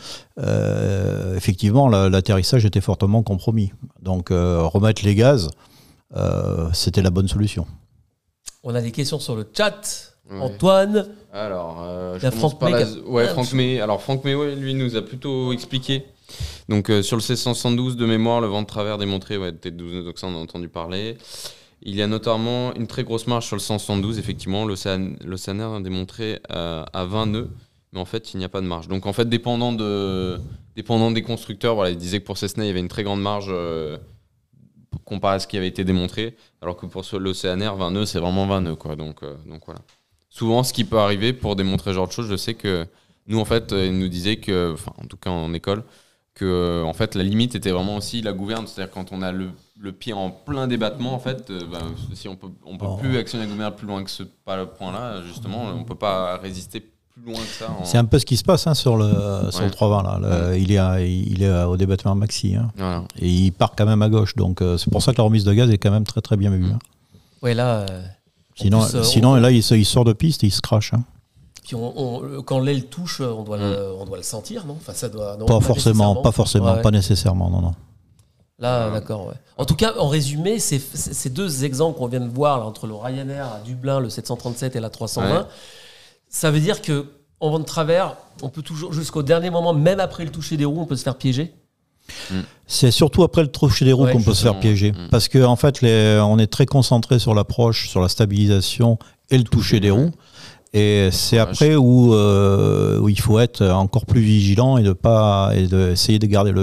effectivement l'atterrissage était fortement compromis. Donc remettre les gaz, c'était la bonne solution. On a des questions sur le chat. Ouais. Antoine. Alors, Franck May. Franck May. Alors, Franck May, lui, nous a plutôt expliqué. Donc, sur le C172 de mémoire, le vent de travers démontré, peut-être 12 nœuds, donc ça, on a entendu parler. Il y a notamment une très grosse marge sur le 172, effectivement. L'Océanair a démontré à 20 nœuds, mais en fait, il n'y a pas de marge. Donc, en fait, dépendant des constructeurs, ils disaient que pour Cessna, il y avait une très grande marge comparé à ce qui avait été démontré, alors que pour l'Océanair, 20 nœuds, c'est vraiment 20 nœuds, quoi. Donc voilà. Souvent, ce qui peut arriver pour démontrer ce genre de choses, je sais que nous, en fait, ils nous disaient que, en tout cas en école, que en fait, la limite était vraiment aussi la gouverne. C'est-à-dire quand on a le pied en plein débattement, en fait, si on peut plus actionner la gouverne plus loin que ce point-là, justement, on peut pas résister plus loin que ça. C'est un peu ce qui se passe sur le 320 là. Il est au débattement maxi. Voilà. Et il part quand même à gauche. Donc c'est pour ça que la remise de gaz est quand même très très bien vue. Ouais, là. Sinon là, il sort de piste et il se crache. Puis quand l'aile touche, on doit le sentir, non ? Enfin, ça doit. Non, pas forcément, pas nécessairement, non. Là, d'accord. Ouais. En tout cas, en résumé, ces deux exemples qu'on vient de voir là, entre le Ryanair à Dublin, le 737 et la 320, ça veut dire que en vent de travers, on peut toujours, jusqu'au dernier moment, même après le toucher des roues, on peut se faire piéger. C'est surtout après le toucher des roues qu'on peut se faire piéger. Parce qu'en en fait, on est très concentré sur l'approche, sur la stabilisation et le toucher des roues. Et c'est après où il faut être encore plus vigilant et essayer de garder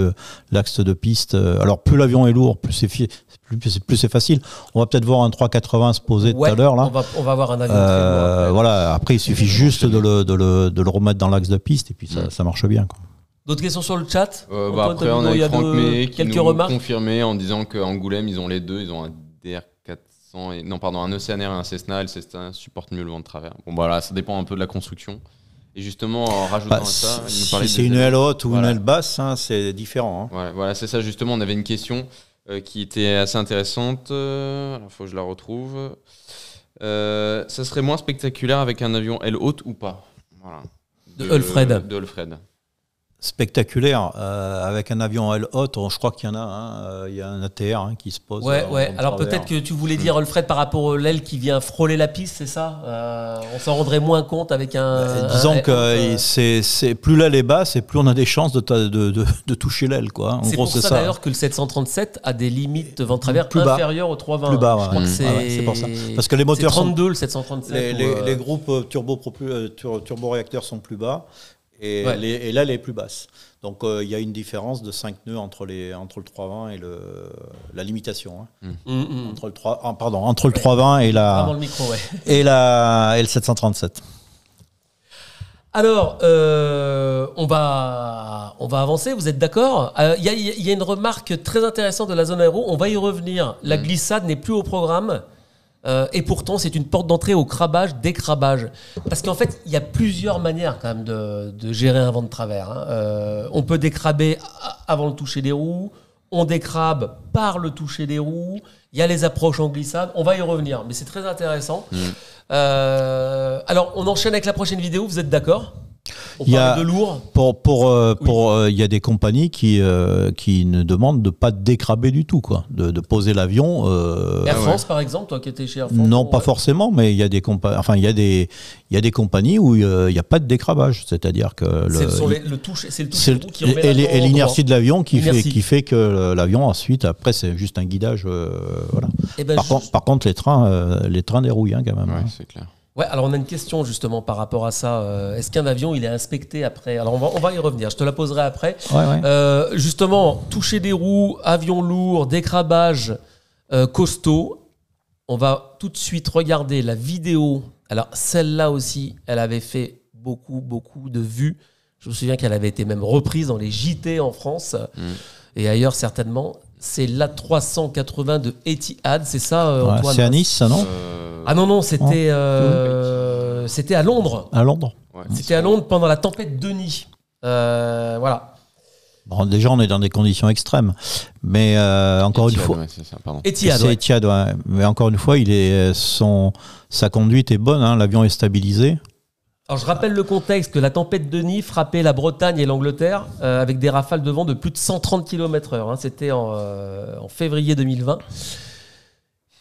l'axe de piste. Alors plus l'avion est lourd, plus c'est facile. On va peut-être voir un 380 se poser tout à l'heure. Là. On va voir un avion très lourd. Voilà. Après, il suffit juste de le remettre dans l'axe de piste et puis ça marche bien, quoi. D'autres questions sur le chat ? Après, on a Franck May qui nous confirmait en disant qu'Angoulême, ils ont les deux. Ils ont un DR400 un Océanair et un Cessna. Et le Cessna supporte mieux le vent de travers. Bon, voilà, ça dépend un peu de la construction. Et justement, en rajoutant à ça, il nous parlait si c'est une aile haute ou une aile basse, c'est différent. Voilà, c'est ça. Justement, on avait une question qui était assez intéressante. Il faut que je la retrouve. Ça serait moins spectaculaire avec un avion aile haute ou pas ? Voilà. De Ulfred. Spectaculaire avec un avion à aile haute, je crois qu'il y en a il y a un ATR qui se pose. Alors peut-être que tu voulais dire Ulfred par rapport à l'aile qui vient frôler la piste, c'est ça on s'en rendrait moins compte avec disons que c'est plus l'aile est basse et plus on a des chances de toucher l'aile, quoi. C'est pour ça d'ailleurs que le 737 a des limites de vent de travers inférieures au 320. Plus bas, c'est pour ça. Parce que les moteurs c'est 32 le 737. Les groupes turboréacteurs sont plus bas. Et l'aile est plus basse. Donc il y a une différence de 5 nœuds entre le 320 et la limitation. Entre le 320 et le micro, et le 737. Alors, on va avancer, vous êtes d'accord ? Il y a une remarque très intéressante de la zone aéro, on va y revenir. La glissade n'est plus au programme. Et pourtant, c'est une porte d'entrée au crabage, décrabage. Parce qu'en fait, il y a plusieurs manières quand même de gérer un vent de travers. Hein. On peut décraber avant le toucher des roues. On décrabe par le toucher des roues. Il y a les approches en glissade. On va y revenir, mais c'est très intéressant. Alors, on enchaîne avec la prochaine vidéo. Vous êtes d'accord ? On parle de lourd. Il y a des compagnies qui ne demandent de pas décraber du tout, quoi, de poser l'avion. Air France, par exemple, toi qui étais chez Air France. Non, pas forcément, mais il y a des compagnies où il n'y a pas de décrabage, c'est-à-dire que le toucher qui remet et l'inertie de l'avion qui fait que l'avion ensuite après c'est juste un guidage. Voilà. Ben par contre, les trains dérouillent quand même. Ouais, c'est clair. Ouais, alors on a une question justement par rapport à ça. Est-ce qu'un avion il est inspecté après ? Alors on va y revenir, je te la poserai après. Ouais. Justement, toucher des roues, avion lourd, décrabage costaud. On va tout de suite regarder la vidéo. Alors celle-là aussi, elle avait fait beaucoup de vues. Je me souviens qu'elle avait été même reprise dans les JT en France et ailleurs certainement. C'est l'A380 de Etihad, c'est ça Antoine ? C'est à Nice, ça, non Ah non, c'était à Londres. À Londres. Ouais, C'était à Londres pendant la tempête Denis. Voilà. Bon, déjà, on est dans des conditions extrêmes. Mais encore une fois. Ouais, c'est ça, pardon. Etihad, c'est Etihad, ouais. Mais encore une fois, sa conduite est bonne, hein, l'avion est stabilisé. Alors je rappelle le contexte que la tempête Denis frappait la Bretagne et l'Angleterre avec des rafales de vent de plus de 130 km/h. Hein. C'était en février 2020.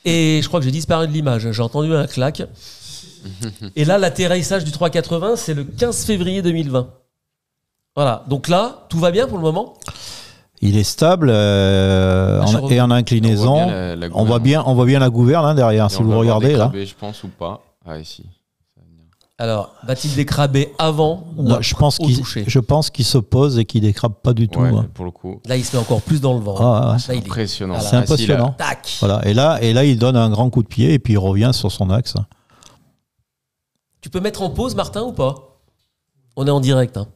Et je crois que j'ai disparu de l'image. J'ai entendu un clac. Et là, l'atterrissage du 380, c'est le 15 février 2020. Voilà. Donc là, tout va bien pour le moment ? Il est stable et en inclinaison. On voit bien la gouverne hein, derrière, si vous regardez là. Je pense ou pas. Ah, ici. Alors, va-t-il décraber avant ou non, toucher ? Je pense qu'il se pose et qu'il décrabe pas du tout. Ouais, hein. pour le coup. Là, il se met encore plus dans le vent. Ah, là, impressionnant. C'est impressionnant. Tac. Voilà. Et là, il donne un grand coup de pied et puis il revient sur son axe. Tu peux mettre en pause, Martin, ou pas ? On est en direct. Hein.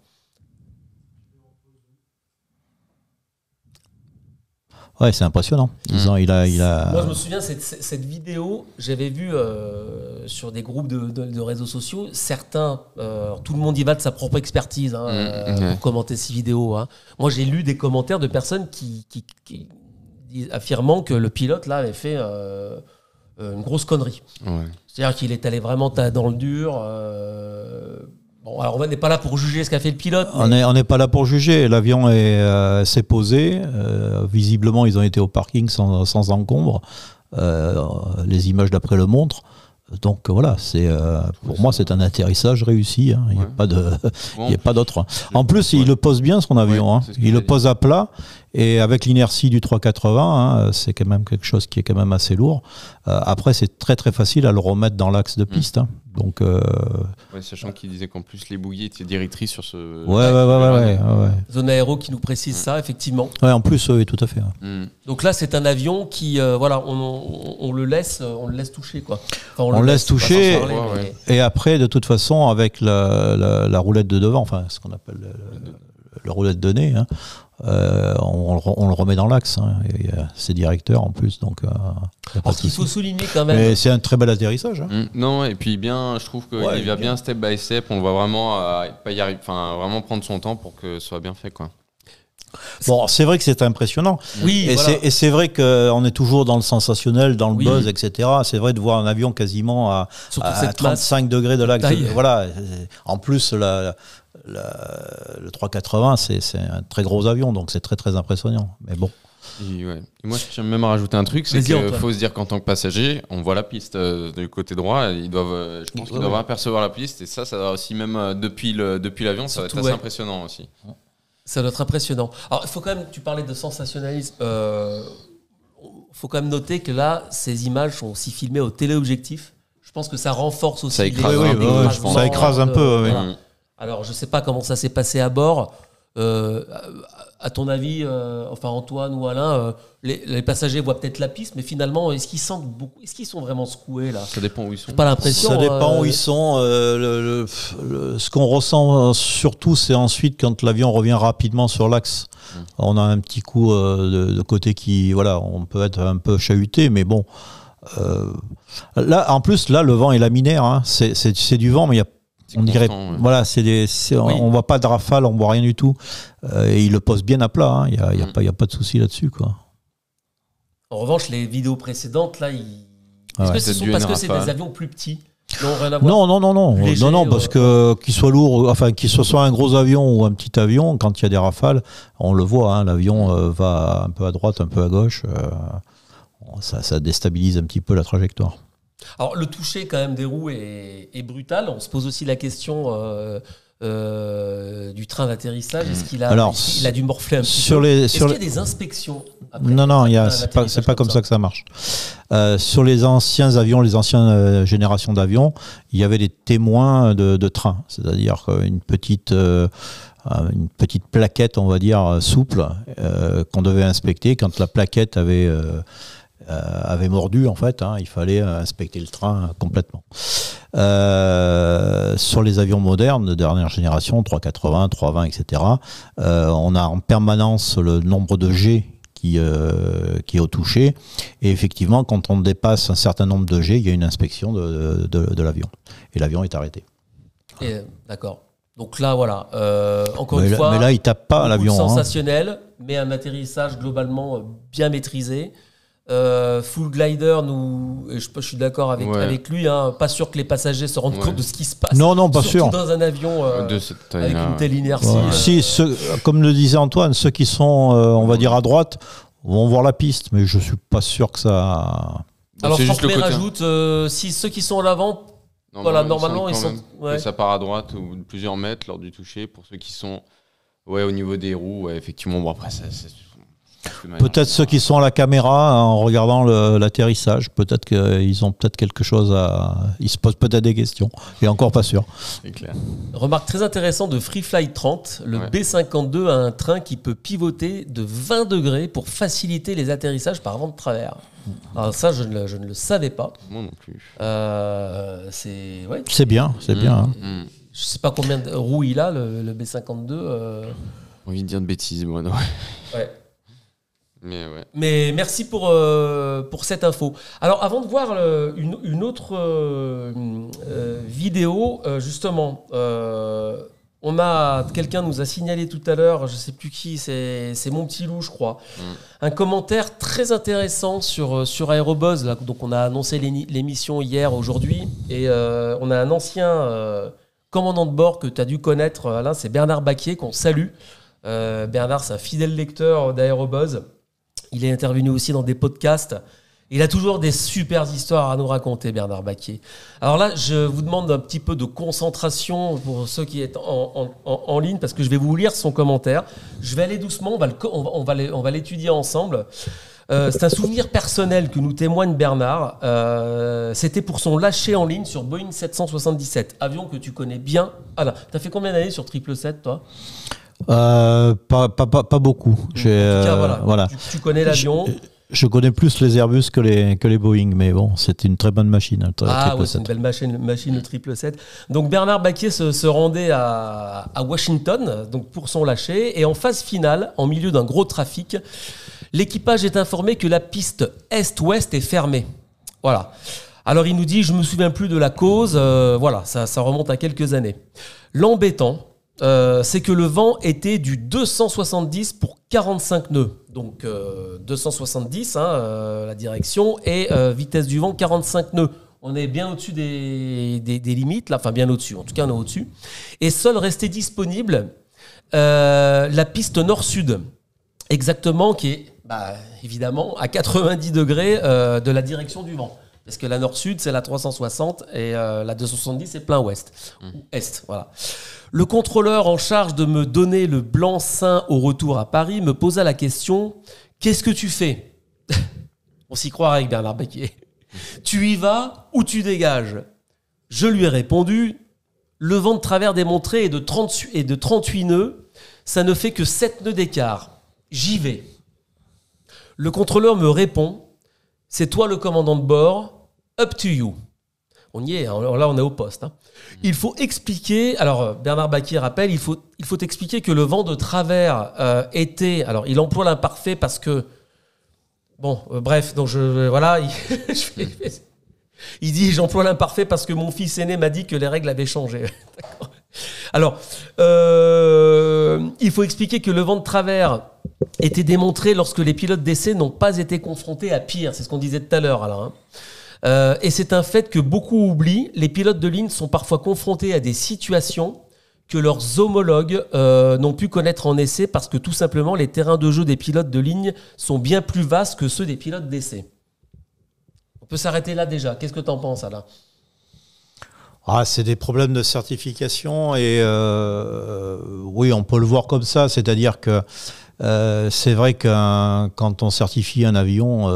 Ouais, c'est impressionnant. Moi, je me souviens, cette vidéo, j'avais vu sur des groupes de réseaux sociaux, certains, tout le monde y va de sa propre expertise pour commenter ces vidéos. Hein. Moi, j'ai lu des commentaires de personnes qui affirmant que le pilote là avait fait une grosse connerie. Ouais. C'est-à-dire qu'il est allé vraiment dans le dur. Bon, alors on n'est pas là pour juger ce qu'a fait le pilote. Mais... On n'est pas là pour juger. L'avion s'est posé. Visiblement, ils ont été au parking sans encombre. Les images d'après le montrent. Donc voilà, pour moi, c'est un atterrissage réussi. Hein. Il n'y a pas d'autre. En plus, il le pose bien, son avion. Hein. Il le pose à plat. Et avec l'inertie du 380, hein, c'est quand même quelque chose qui est quand même assez lourd. Après, c'est très très facile à le remettre dans l'axe de piste. Hein. Donc, sachant qu'il disait qu'en plus les bouillies étaient directrices sur ce. Ouais. Zone aéro qui nous précise ça, effectivement. Ouais, en plus, oui, tout à fait. Donc là, c'est un avion qui, on le laisse toucher, quoi. Enfin, on le laisse toucher. Parler, et après, de toute façon, avec la roulette de devant, enfin, ce qu'on appelle le roulette de nez. Hein, on le remet dans l'axe. Hein, c'est directeur en plus, donc. Ce qu'il faut souligner quand même. Mais c'est un très bel atterrissage. Hein. Non, et puis bien, je trouve qu'il va bien step by step. On le voit vraiment pas y arriver, vraiment prendre son temps pour que ce soit bien fait, quoi. Bon, c'est vrai que c'est impressionnant. Oui, et c'est vrai qu'on est toujours dans le sensationnel, dans le buzz, etc. C'est vrai de voir un avion quasiment à 35 degrés de l'axe. Voilà. En plus, le 380, c'est un très gros avion, donc c'est très très impressionnant. Mais bon. Et moi, je tiens même à rajouter un truc, c'est qu'il faut se dire qu'en tant que passager, on voit la piste du côté droit. Je pense qu'ils doivent apercevoir la piste, et ça va aussi, même depuis l'avion, ça va être assez impressionnant aussi. Ça doit être impressionnant. Alors, il faut quand même, tu parlais de sensationnalisme, faut quand même noter que là, ces images sont aussi filmées au téléobjectif. Je pense que ça renforce aussi. Ça écrase ça écrase un peu. Voilà. Alors, je ne sais pas comment ça s'est passé à bord. À ton avis, Antoine ou Alain, les passagers voient peut-être la piste, mais finalement, est-ce qu'ils sentent beaucoup ? Est-ce qu'ils sont vraiment secoués là ? Ça dépend où ils sont. Pas l'impression. Ça dépend où ils sont. Ce qu'on ressent surtout, c'est ensuite quand l'avion revient rapidement sur l'axe. On a un petit coup de côté qui, voilà, on peut être un peu chahuté, mais bon. Là, en plus, là, le vent est laminaire. Hein. C'est du vent, mais il y a. On dirait, voilà, on voit pas de rafale, on voit rien du tout. Et il le pose bien à plat. Hein. Il y a pas de souci là-dessus, quoi. En revanche, les vidéos précédentes, là, est-ce que c'est parce que c'est des avions plus petits? Non, parce que qu'il soit lourd, enfin qu'il soit un gros avion ou un petit avion, quand il y a des rafales, on le voit, hein, l'avion va un peu à droite, un peu à gauche, ça déstabilise un petit peu la trajectoire. Alors le toucher quand même des roues est brutal. On se pose aussi la question du train d'atterrissage. Est-ce qu'il a dû morfler un petit peu? Est-ce qu'il y a des inspections après? Non, c'est pas comme ça que ça marche. Sur les anciens avions, les anciennes générations d'avions, il y avait des témoins de train, c'est-à-dire une petite plaquette, on va dire, souple, qu'on devait inspecter. Quand la plaquette avait mordu, en fait, hein, il fallait inspecter le train complètement. Sur les avions modernes de dernière génération, 380, 320, etc., on a en permanence le nombre de G qui est au toucher. Et effectivement, quand on dépasse un certain nombre de G, il y a une inspection de l'avion. Et l'avion est arrêté. D'accord. Donc là, voilà. Encore une fois, mais là, il tape pas l'avion. Sensationnel, mais un atterrissage globalement bien maîtrisé. Full glider, je suis d'accord avec lui, hein, pas sûr que les passagers se rendent compte de ce qui se passe. Non, pas sûr. Dans un avion avec une telle inertie. Comme le disait Antoine, ceux qui sont, on va dire, à droite vont voir la piste, mais je suis pas sûr que ça. Alors Franck May rajoute, si ceux qui sont à l'avant, normalement ils sont. Ça part à droite ou de plusieurs mètres lors du toucher. Pour ceux qui sont au niveau des roues, effectivement, bon après ça. Peut-être ceux qui sont à la caméra en regardant l'atterrissage, peut-être qu'ils ont quelque chose ils se posent peut-être des questions, et encore pas sûr. C'est clair. Remarque très intéressante de Free Flight 30, le B52 a un train qui peut pivoter de 20 degrés pour faciliter les atterrissages par vent de travers. Alors ça, je ne le savais pas. Moi non plus. C'est bien. Hein. Je sais pas combien de roues il a, le B52. J'ai envie de dire de bêtises, moi. Ouais. Mais merci pour cette info. Alors avant de voir une autre vidéo, justement, quelqu'un nous a signalé tout à l'heure, je sais plus qui, c'est mon petit loup, je crois, un commentaire très intéressant sur Aérobuzz. Là, donc on a annoncé l'émission hier, aujourd'hui, et on a un ancien commandant de bord que tu as dû connaître, Alain, c'est Bernard Baquier, qu'on salue. Bernard, c'est un fidèle lecteur d'Aérobuzz. Il est intervenu aussi dans des podcasts. Il a toujours des super histoires à nous raconter, Bernard Baquier. Alors là, je vous demande un petit peu de concentration pour ceux qui sont en ligne, parce que je vais vous lire son commentaire. Je vais aller doucement, on va l'étudier ensemble. C'est un souvenir personnel que nous témoigne Bernard. C'était pour son lâcher en ligne sur Boeing 777, avion que tu connais bien. Alain, tu as fait combien d'années sur 777, toi ? Pas beaucoup. En tout cas, voilà. Tu connais l'avion. Je connais plus les Airbus que les Boeing, mais bon, c'était une très bonne machine. C'est une belle machine le 777. Donc Bernard Baquier se rendait à Washington, donc pour son lâcher, et en phase finale, en milieu d'un gros trafic, l'équipage est informé que la piste est-ouest est fermée. Voilà. Alors il nous dit, je me souviens plus de la cause. Ça remonte à quelques années. L'embêtant, c'est que le vent était du 270 pour 45 nœuds. Donc 270, la direction, et vitesse du vent 45 nœuds. On est bien au-dessus des limites, là, enfin bien au-dessus, en tout cas on est au-dessus. Et seul restait disponible la piste nord-sud, exactement, qui est évidemment à 90 degrés de la direction du vent. Parce que la nord-sud, c'est la 360 et la 270, c'est plein ouest. Ou est, voilà. Le contrôleur en charge de me donner le blanc-seing au retour à Paris me posa la question « Qu'est-ce que tu fais ?» On s'y croirait avec Bernard Baquier. « Tu y vas ou tu dégages ?» Je lui ai répondu « Le vent de travers démontré est de 38 nœuds. Ça ne fait que 7 nœuds d'écart. J'y vais. » Le contrôleur me répond « C'est toi le commandant de bord. Up to you. » On y est, alors là on est au poste. Il faut expliquer, alors Bernard Baquier rappelle, il faut expliquer que le vent de travers était, alors il emploie l'imparfait parce que Bon, bref, donc voilà. Il dit, j'emploie l'imparfait parce que mon fils aîné m'a dit que les règles avaient changé. D'accord. Alors, il faut expliquer que le vent de travers était démontré lorsque les pilotes d'essai n'ont pas été confrontés à pire. C'est ce qu'on disait tout à l'heure, Alain. Et c'est un fait que beaucoup oublient. Les pilotes de ligne sont parfois confrontés à des situations que leurs homologues n'ont pu connaître en essai parce que tout simplement, les terrains de jeu des pilotes de ligne sont bien plus vastes que ceux des pilotes d'essai. On peut s'arrêter là déjà. Qu'est-ce que tu en penses, Alain ? C'est des problèmes de certification et oui, on peut le voir comme ça. C'est-à-dire que c'est vrai que quand on certifie un avion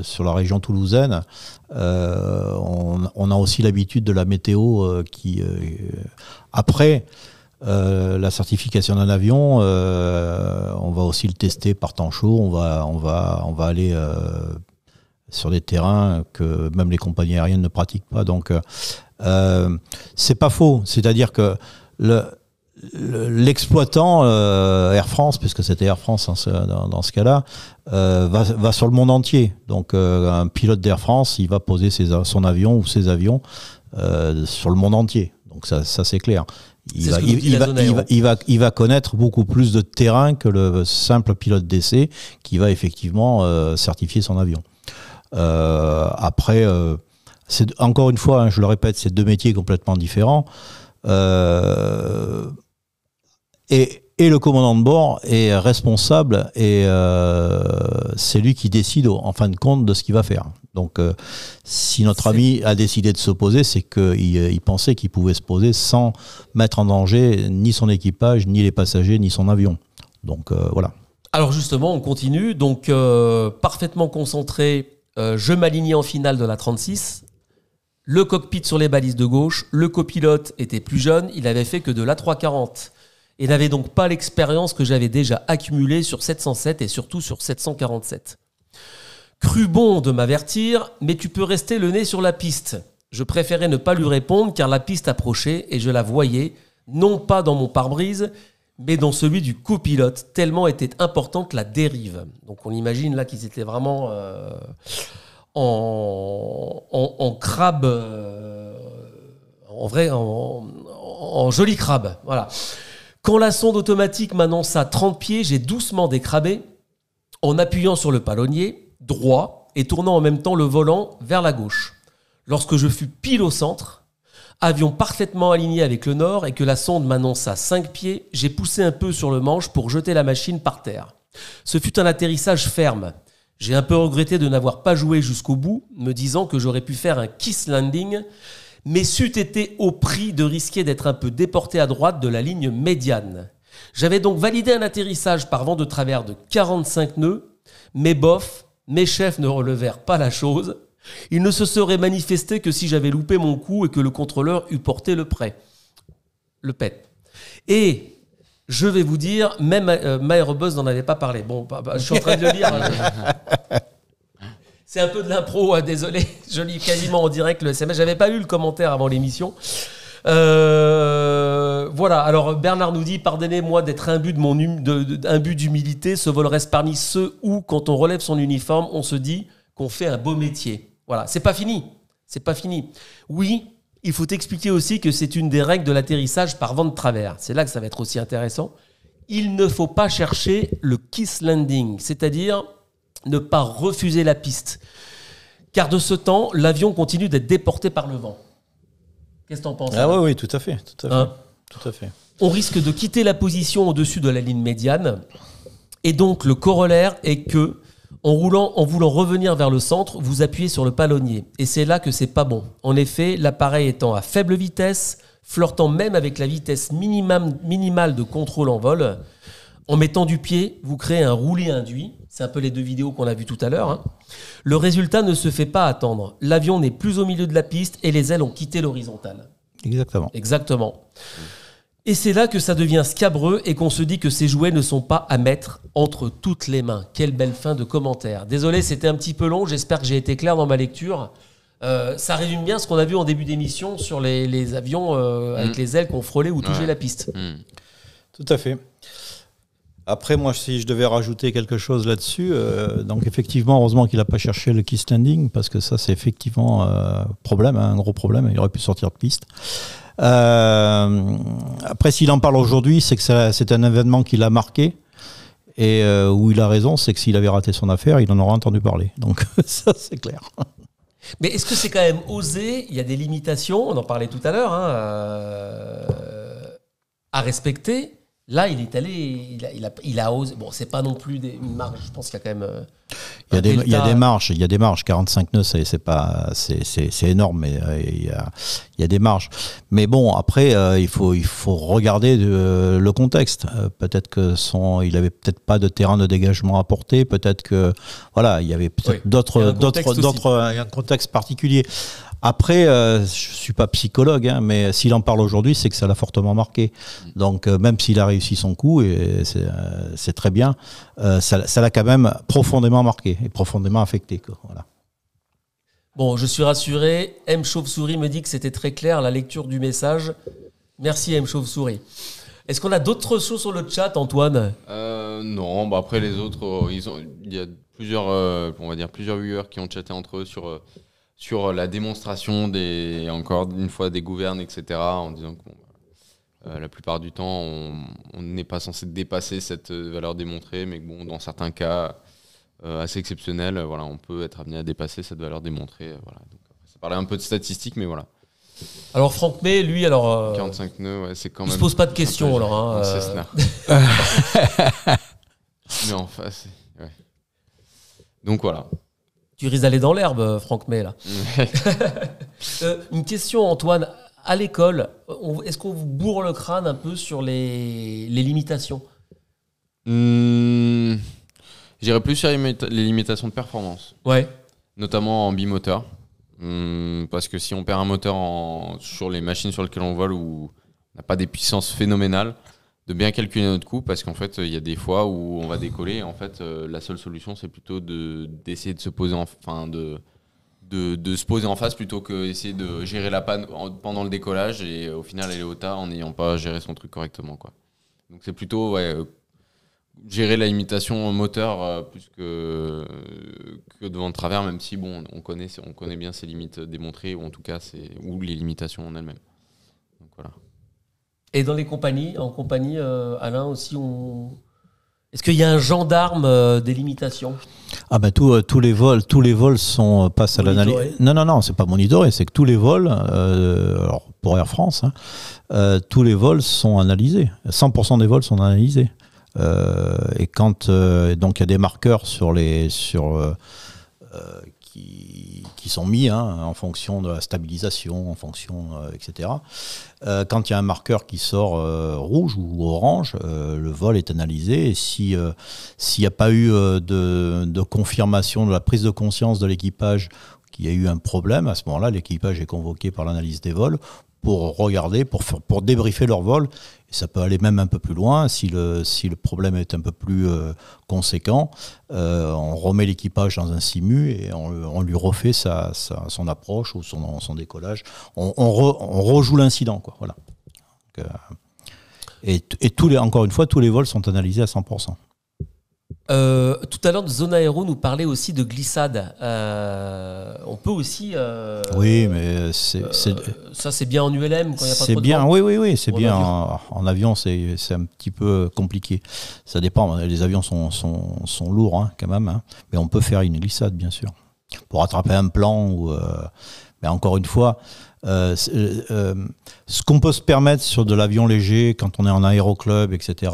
sur la région toulousaine, on a aussi l'habitude de la météo qui... après la certification d'un avion, on va aussi le tester par temps chaud. On va aller sur des terrains que même les compagnies aériennes ne pratiquent pas. Donc, c'est pas faux. C'est-à-dire que l'exploitant Air France, puisque c'était Air France dans ce cas-là, va sur le monde entier. Donc, un pilote d'Air France, il va poser son avion ou ses avions sur le monde entier. Donc, ça c'est clair. Il va connaître beaucoup plus de terrain que le simple pilote d'essai qui va effectivement certifier son avion. Après, encore une fois, je le répète, c'est deux métiers complètement différents. Et le commandant de bord est responsable et c'est lui qui décide en fin de compte de ce qu'il va faire. Donc, si notre ami a décidé de s'opposer, c'est qu'il pensait qu'il pouvait se poser sans mettre en danger ni son équipage, ni les passagers, ni son avion. Donc, voilà. Alors justement, on continue. Donc, parfaitement concentré, je m'alignais en finale de la 36. Le cockpit sur les balises de gauche. Le copilote était plus jeune. Il avait fait que de l'A340. Et n'avait donc pas l'expérience que j'avais déjà accumulée sur 707 et surtout sur 747. Cru bon de m'avertir, mais tu peux rester le nez sur la piste. Je préférais ne pas lui répondre car la piste approchait et je la voyais, non pas dans mon pare-brise, mais dans celui du copilote, tellement était importante la dérive. Donc on imagine là qu'ils étaient vraiment en crabe, en joli crabe. Voilà. Quand la sonde automatique m'annonça 30 pieds, j'ai doucement décrabé en appuyant sur le palonnier droit et tournant en même temps le volant vers la gauche. Lorsque je fus pile au centre, avion parfaitement aligné avec le nord et que la sonde m'annonça 5 pieds, j'ai poussé un peu sur le manche pour jeter la machine par terre. Ce fut un atterrissage ferme. J'ai un peu regretté de n'avoir pas joué jusqu'au bout, me disant que j'aurais pu faire un kiss landing, mais c'eût été au prix de risquer d'être un peu déporté à droite de la ligne médiane. J'avais donc validé un atterrissage par vent de travers de 45 nœuds, mais bof, mes chefs ne relevèrent pas la chose. Il ne se serait manifesté que si j'avais loupé mon coup et que le contrôleur eût porté le PET. Et je vais vous dire, même MyAirBuzz n'en avait pas parlé. Bon, je suis en train de le lire. C'est un peu de l'impro, désolé. Je lis quasiment en direct le SMS. J'avais pas lu le commentaire avant l'émission. Voilà. Alors Bernard nous dit, pardonnez-moi d'être imbu d'humilité. Ce vol reste parmi ceux où, quand on relève son uniforme, on se dit qu'on fait un beau métier. Voilà. C'est pas fini. C'est pas fini. Oui, il faut expliquer aussi que c'est une des règles de l'atterrissage par vent de travers. C'est là que ça va être aussi intéressant. Il ne faut pas chercher le kiss landing, c'est-à-dire ne pas refuser la piste. Car de ce temps, l'avion continue d'être déporté par le vent. Qu'est-ce que tu en penses ? Oui, tout à fait. Tout à fait. On risque de quitter la position au-dessus de la ligne médiane. Et donc, le corollaire est que, en voulant revenir vers le centre, vous appuyez sur le palonnier. Et c'est là que c'est pas bon. En effet, l'appareil étant à faible vitesse, flirtant même avec la vitesse minimale de contrôle en vol, en mettant du pied, vous créez un roulis induit. C'est un peu les deux vidéos qu'on a vues tout à l'heure. Le résultat ne se fait pas attendre. L'avion n'est plus au milieu de la piste et les ailes ont quitté l'horizontale. Exactement. Et c'est là que ça devient scabreux et qu'on se dit que ces jouets ne sont pas à mettre entre toutes les mains. Quelle belle fin de commentaire. Désolé, c'était un petit peu long. J'espère que j'ai été clair dans ma lecture. Ça résume bien ce qu'on a vu en début d'émission sur les avions avec les ailes qui ont frôlé ou touché la piste. Tout à fait. Après, moi, si je devais rajouter quelque chose là-dessus, donc effectivement, heureusement qu'il n'a pas cherché le keys landing, parce que ça, c'est effectivement problème, un gros problème. Il aurait pu sortir de piste. Après, s'il en parle aujourd'hui, c'est que c'est un événement qui l'a marqué. Et où il a raison, c'est que s'il avait raté son affaire, il en aurait entendu parler. Donc ça, c'est clair. Mais est-ce que c'est quand même osé? Il y a des limitations, on en parlait tout à l'heure, à respecter. Là, il est allé, il a osé. Bon, c'est pas non plus une marge. Je pense qu'il y a quand même. Il y a des marges. 45 nœuds, c'est énorme, mais il y a des marges. Mais bon, après, il faut regarder le contexte. Peut-être que il avait peut-être pas de terrain de dégagement à porter. Peut-être que voilà, il y avait peut-être un contexte particulier. Après, je suis pas psychologue, hein, mais s'il en parle aujourd'hui, c'est que ça l'a fortement marqué. Donc, même s'il a réussi son coup, et c'est très bien, ça l'a quand même profondément marqué et profondément affecté, quoi. Voilà. Bon, je suis rassuré. M. Chauve-souris me dit que c'était très clair, la lecture du message. Merci, M. Chauve-souris. Est-ce qu'on a d'autres choses sur le chat, Antoine ? Non, après les autres, il y a plusieurs viewers qui ont chatté entre eux sur la démonstration encore une fois des gouvernes, etc., en disant que la plupart du temps, on n'est pas censé dépasser cette valeur démontrée, mais que bon, dans certains cas assez exceptionnels, voilà, on peut être amené à dépasser cette valeur démontrée. Voilà. Donc, ça parlait un peu de statistiques, mais voilà. Alors Franck May, lui, 45 nœuds, ouais, c'est quand même... Il se pose pas de questions, alors. Cessna. Mais enfin, ouais. Donc voilà. Tu risques d'aller dans l'herbe, Franck May, là. Une question, Antoine. À l'école, est-ce qu'on vous bourre le crâne un peu sur les limitations ? J'irais plus sur les limitations de performance. Ouais. Notamment en bimoteur. Parce que si on perd un moteur sur les machines sur lesquelles on vole où on n'a pas des puissances phénoménales, de bien calculer notre coût, parce qu'en fait, il y a des fois où on va décoller. Et en fait, la seule solution, c'est plutôt d'essayer de se poser de se poser en face plutôt que d'essayer de gérer la panne pendant le décollage et au final aller au tas en n'ayant pas géré son truc correctement, quoi. Donc c'est plutôt gérer la limitation moteur plus que devant de travers, même si bon, on connaît bien ses limites démontrées, ou en tout cas ou les limitations en elles-mêmes. Donc voilà. Et dans les compagnies, Alain aussi, est-ce qu'il y a un gendarme des limitations ? Ah ben tous les vols passent à l'analyse. Non, c'est pas monitoré, c'est que tous les vols, alors pour Air France, tous les vols sont analysés. 100% des vols sont analysés. Et quand donc il y a des marqueurs qui sont mis en fonction de la stabilisation, en fonction, etc. Quand il y a un marqueur qui sort rouge ou orange, le vol est analysé. Et s'il n'y a pas eu de confirmation de la prise de conscience de l'équipage qu'il y a eu un problème, à ce moment-là, l'équipage est convoqué par l'analyse des vols pour regarder, pour débriefer leur vol. Et ça peut aller même un peu plus loin. Si le problème est un peu plus conséquent, on remet l'équipage dans un simu et on lui refait son approche ou son décollage. On rejoue l'incident, quoi. Voilà. Donc, et encore une fois, tous les vols sont analysés à 100%. Tout à l'heure, Zone Aéro nous parlait aussi de glissade. On peut aussi. Oui, mais ça, c'est bien en ULM quand il n'y a pas c'est trop de bien. vent. Oui, c'est bien. En avion, c'est un petit peu compliqué. Ça dépend. Les avions sont lourds, quand même. Mais on peut faire une glissade, bien sûr, pour attraper un plan. Mais encore une fois. Ce qu'on peut se permettre sur de l'avion léger quand on est en aéroclub, etc.,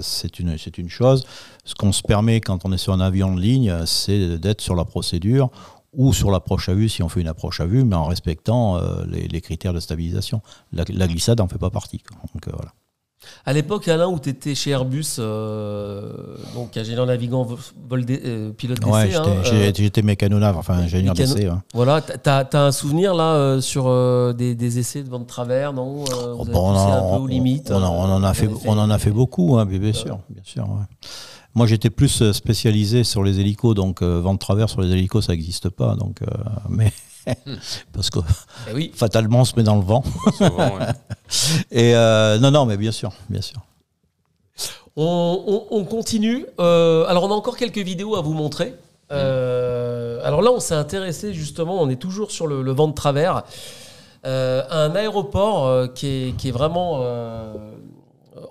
c'est une chose. Ce qu'on se permet quand on est sur un avion de ligne, c'est d'être sur la procédure ou sur l'approche à vue si on fait une approche à vue, mais en respectant les critères de stabilisation. La glissade n'en fait pas partie, quoi. Donc voilà. À l'époque, Alain, où tu étais chez Airbus, donc ingénieur navigant, pilote d'essai. Ouais, j'étais mécanonave, enfin ingénieur d'essai. Ouais. Voilà, t'as un souvenir là sur des essais de vent de travers, non? Vous avez poussé un peu aux limites. On en a fait beaucoup, bien sûr. Ouais. Moi, j'étais plus spécialisé sur les hélicos, donc vent de travers sur les hélicos, ça n'existe pas. Donc, mais parce que fatalement, on se met dans le vent. Souvent, ouais. Et non, mais bien sûr. On continue. Alors, on a encore quelques vidéos à vous montrer. Alors là, on s'est intéressé justement, on est toujours sur le vent de travers, à un aéroport qui est vraiment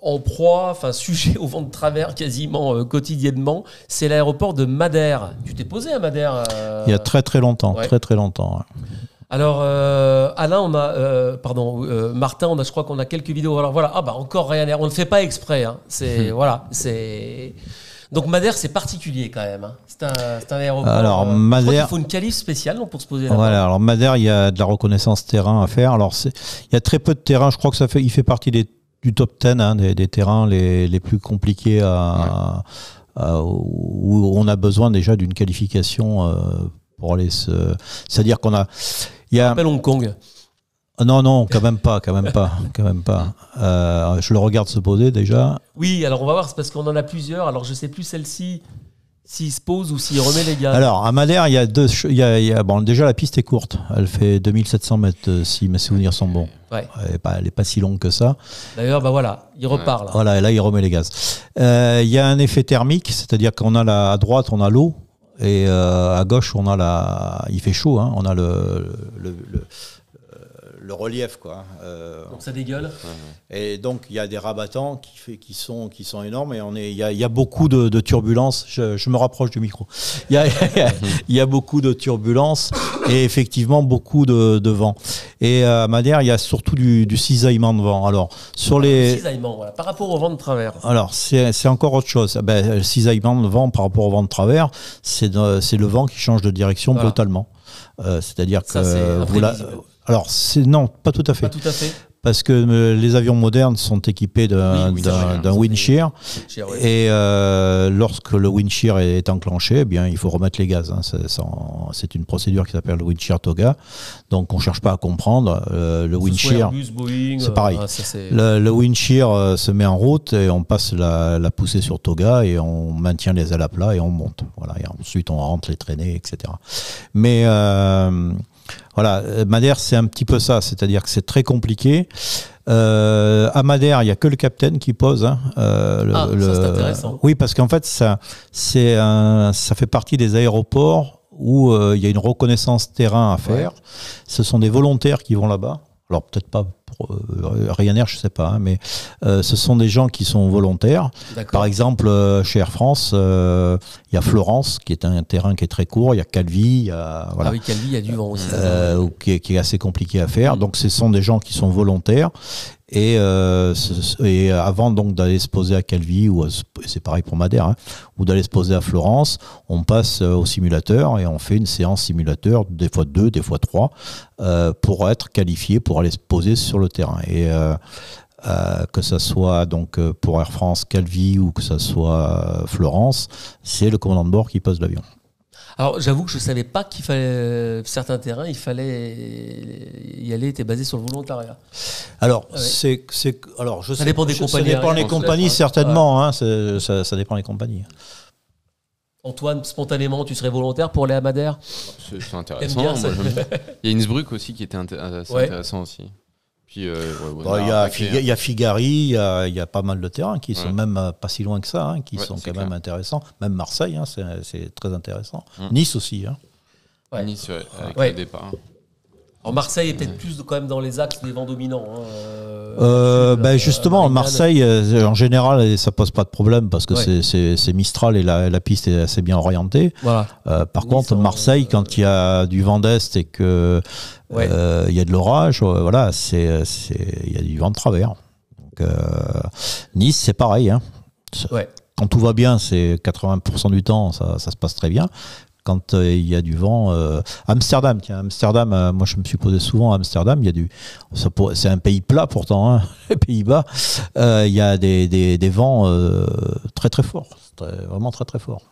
en proie, enfin sujet au vent de travers quasiment quotidiennement. C'est l'aéroport de Madère. Tu t'es posé à Madère Il y a très très longtemps, Ouais. très longtemps. Ouais. Alors, Alain, Martin, je crois qu'on a quelques vidéos. Alors voilà, encore Ryanair. On ne fait pas exprès. Hein. C'est. Donc Madère, c'est particulier quand même. Hein. C'est un aéroport. Alors, je crois Madère- qu'il faut une qualif spéciale pour se poser là-bas. Voilà, alors Madère, il y a de la reconnaissance terrain à faire. Alors, il y a très peu de terrain. Je crois que il fait partie du top 10 hein, des terrains les plus compliqués où on a besoin déjà d'une qualification pour aller se. C'est-à-dire qu'on a. Il y a. Appelle Hong Kong. Non, quand même pas. Je le regarde se poser déjà. Oui, alors on va voir, c'est parce qu'on en a plusieurs. Alors je sais plus celle-ci, s'il se pose ou s'il remet les gars. Alors, à Madère, il y a bon, déjà, la piste est courte. Elle fait 2700 mètres, si mes souvenirs sont bons. Ouais. Elle est pas si longue que ça. D'ailleurs, voilà, il repart là. Voilà, et là, il remet les gaz. Il y a un effet thermique, c'est-à-dire qu'on a à droite, on a l'eau, et à gauche, on a il fait chaud, hein, on a le relief, quoi. Donc ça dégueule. Et donc, il y a des rabattants qui sont énormes, et il y a beaucoup de turbulences. Je me rapproche du micro. Il y a beaucoup de turbulences et effectivement beaucoup de vent. Et à Madère, il y a surtout du cisaillement de vent. Alors, sur les... Cisaillement, voilà, par rapport au vent de travers. Alors, c'est encore autre chose. Le cisaillement de vent par rapport au vent de travers, c'est le vent qui change de direction Voilà. brutalement. C'est-à-dire Ça, que... c'est vous imprévisible. alors, non, pas tout à fait. Pas tout à fait. Parce que les avions modernes sont équipés d'un wind shear. Cher, ouais. Et lorsque le wind shear est enclenché, eh bien, il faut remettre les gaz. Hein. C'est une procédure qui s'appelle le wind shear toga. Donc, on ne cherche pas à comprendre. Le wind Que ce soit shear, Airbus, Boeing, c'est pareil. ça, c'est- le wind shear se met en route et on passe la poussée sur toga et on maintient les ailes à plat et on monte. Voilà. Et ensuite, on rentre les traînées, etc. Mais voilà, Madère, c'est un petit peu ça, c'est-à-dire que c'est très compliqué. À Madère, il n'y a que le capitaine qui pose. Hein, ça, c'est intéressant. Oui, parce qu'en fait, ça fait partie des aéroports où il y a une reconnaissance terrain à faire. Ouais. Ce sont des volontaires qui vont là-bas. Alors, peut-être pas pour Ryanair, je ne sais pas, hein, mais ce sont des gens qui sont volontaires. D'accord. Par exemple, chez Air France, il y a Florence, qui est un terrain qui est très court. Il y a Calvi, il y a... Voilà. Ah oui, Calvi, il y a du vent aussi. Qui est assez compliqué à faire. Donc, ce sont des gens qui sont volontaires. Et avant donc d'aller se poser à Calvi, ou c'est pareil pour Madère, hein, ou d'aller se poser à Florence, on passe au simulateur et on fait une séance simulateur, des fois 2, des fois 3, pour être qualifié pour aller se poser sur le terrain. Et que ça soit donc pour Air France Calvi ou que ça soit Florence, c'est le commandant de bord qui pose l'avion. Alors, j'avoue que je ne savais pas qu'il fallait certains terrains, il fallait y aller, était basé sur le volontariat. Alors, Ouais. alors je Ça sais, dépend des ça compagnies dépend aériennes, des compagnies, ouais. certainement. Hein, ça dépend des compagnies. Antoine, spontanément, tu serais volontaire pour aller à Madère? C'est intéressant. T'aimes bien ça? Moi, j'aime bien. Il y a Innsbruck aussi qui était assez Ouais. intéressant aussi. Puis, Bon, il y a Figari, il y a pas mal de terrains qui sont même pas si loin que ça, hein, qui sont c'est quand clair. même intéressants. Même Marseille, hein, c'est très intéressant. Mm. Nice aussi. Hein. Ouais. Nice, avec Ouais. le départ. Alors, Marseille est peut-être plus quand même dans les axes des vents dominants. Justement, Marignane. Marseille, en général, ça pose pas de problème parce que Ouais. c'est Mistral et la piste est assez bien orientée. Voilà. Par Nice, contre, Marseille, quand il y a du vent d'est et que Ouais. il y a de l'orage, voilà, il y a du vent de travers. Donc, Nice, c'est pareil. Hein. Ouais. Quand tout va bien, c'est 80% du temps, ça se passe très bien. Quand il y a du vent, Amsterdam, moi je me suis posé souvent à Amsterdam. C'est un pays plat pourtant, hein, les Pays-Bas. Il y a des vents très très forts, vraiment très très forts.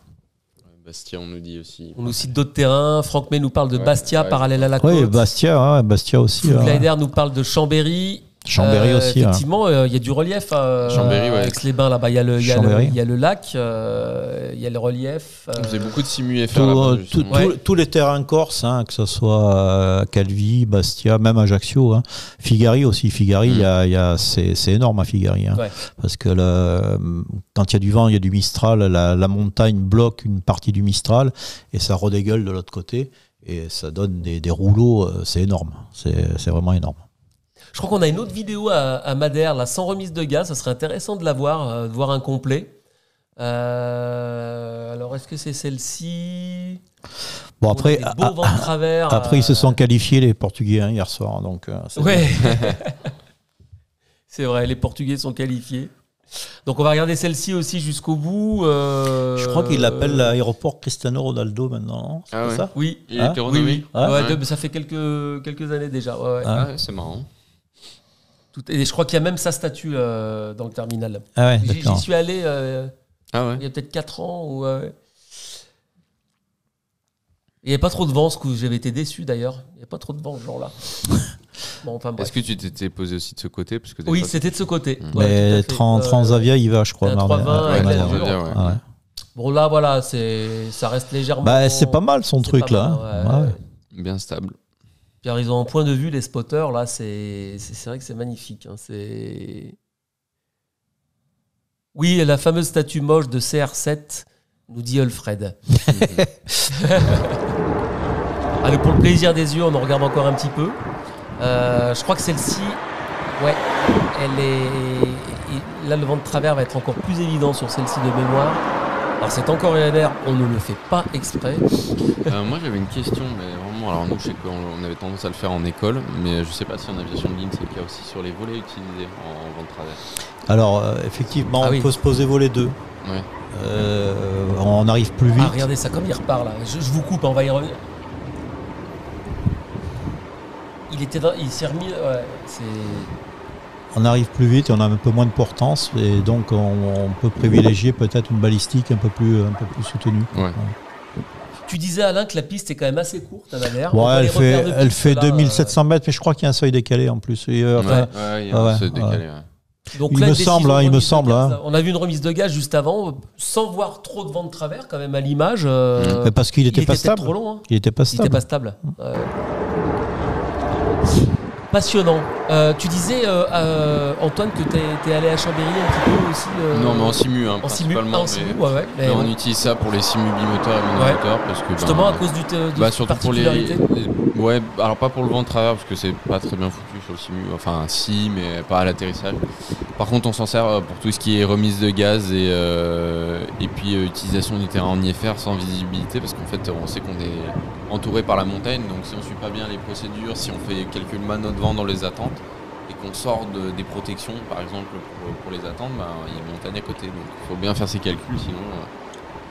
Bastia, on nous dit aussi. On nous cite d'autres terrains. Franck May nous parle de Ouais, Bastia, ouais. parallèle à la côte. Oui, Bastia aussi. Glider nous parle de Chambéry. Chambéry aussi. Effectivement, il y a du relief Chambéry, ouais. avec les bains là-bas. Il y a le lac, il y a le relief. On faisait beaucoup de simu FR là-bas, justement. Tous les terrains corses, hein, que ce soit Calvi, Bastia, même Ajaccio. Hein. Figari aussi. Figari, c'est énorme à Figari. Hein, parce que quand il y a du vent, il y a du Mistral. La montagne bloque une partie du Mistral et ça redégueule de l'autre côté. Et ça donne des rouleaux. C'est énorme. C'est vraiment énorme. Je crois qu'on a une autre vidéo à Madère, là, sans remise de gaz. Ça serait intéressant de la voir, de voir un complet. Alors, est-ce que c'est celle-ci? Bon, après, après ils se sont qualifiés, les Portugais, hein, hier soir. Donc, ouais. C'est vrai, les Portugais sont qualifiés. Donc, on va regarder celle-ci aussi jusqu'au bout. Je crois qu'il l'appelle l'aéroport Cristiano Ronaldo maintenant. C'est ça? Oui. Il a été renommé. Ça fait quelques années déjà. C'est marrant. Et je crois qu'il y a même sa statue dans le terminal. J'y suis allé il y a peut-être 4 ans. Il n'y avait pas trop de vent, j'avais été déçu d'ailleurs. Il n'y a pas trop de vent ce jour-là. Bon, enfin, est-ce que tu t'étais posé aussi de ce côté parce que oui, c'était de ce côté. Mais Transavia, il va, je crois. 320 Bon, là, voilà, ça reste légèrement... c'est pas mal son truc, là. Bien stable. Puis ils ont un point de vue, les spotters, là, c'est vrai que c'est magnifique. Hein, oui, la fameuse statue moche de CR7, nous dit Alfred. Allez, pour le plaisir des yeux, on en regarde encore un petit peu. Je crois que celle-ci, là, le vent de travers va être encore plus évident sur celle-ci de mémoire. Alors c'est encore ULR, on ne le fait pas exprès. Moi j'avais une question, mais vraiment, alors nous je sais qu'on avait tendance à le faire en école, mais je sais pas si en aviation de ligne c'est le cas aussi sur les volets utilisés en vent de travers. Alors effectivement, on peut se poser volet 2. Ouais. On arrive plus vite. Regardez ça comme il repart là, je vous coupe, on va y revenir. Il s'est remis, on arrive plus vite et on a un peu moins de portance et donc on peut privilégier peut-être une balistique un peu plus soutenue. Ouais. Tu disais Alain que la piste est quand même assez courte à Madère. Elle fait 2700 mètres, mais je crois qu'il y a un seuil décalé en plus. Il y a un seuil décalé. Donc il me semble. On a vu une remise de gaz juste avant, sans voir trop de vent de travers quand même à l'image. Parce qu'il n'était pas stable. Trop long. Hein. Il n'était pas stable. Passionnant. Tu disais, Antoine, que tu es allé à Chambéry un petit peu aussi. Non, mais en simu, principalement. Mais on utilise ça pour les simus bimoteurs et monomoteurs. Parce que, justement, à cause de surtout pour alors pas pour le vent de travers, parce que c'est pas très bien foutu sur le simu. Enfin, si, mais pas à l'atterrissage. Par contre, on s'en sert pour tout ce qui est remise de gaz et puis utilisation du terrain en IFR sans visibilité, parce qu'en fait, on sait qu'on est entouré par la montagne. Donc, si on suit pas bien les procédures, si on fait quelques manottes dans les attentes et qu'on sort des protections par exemple pour les attentes, il y a une montagne à côté, donc il faut bien faire ses calculs, sinon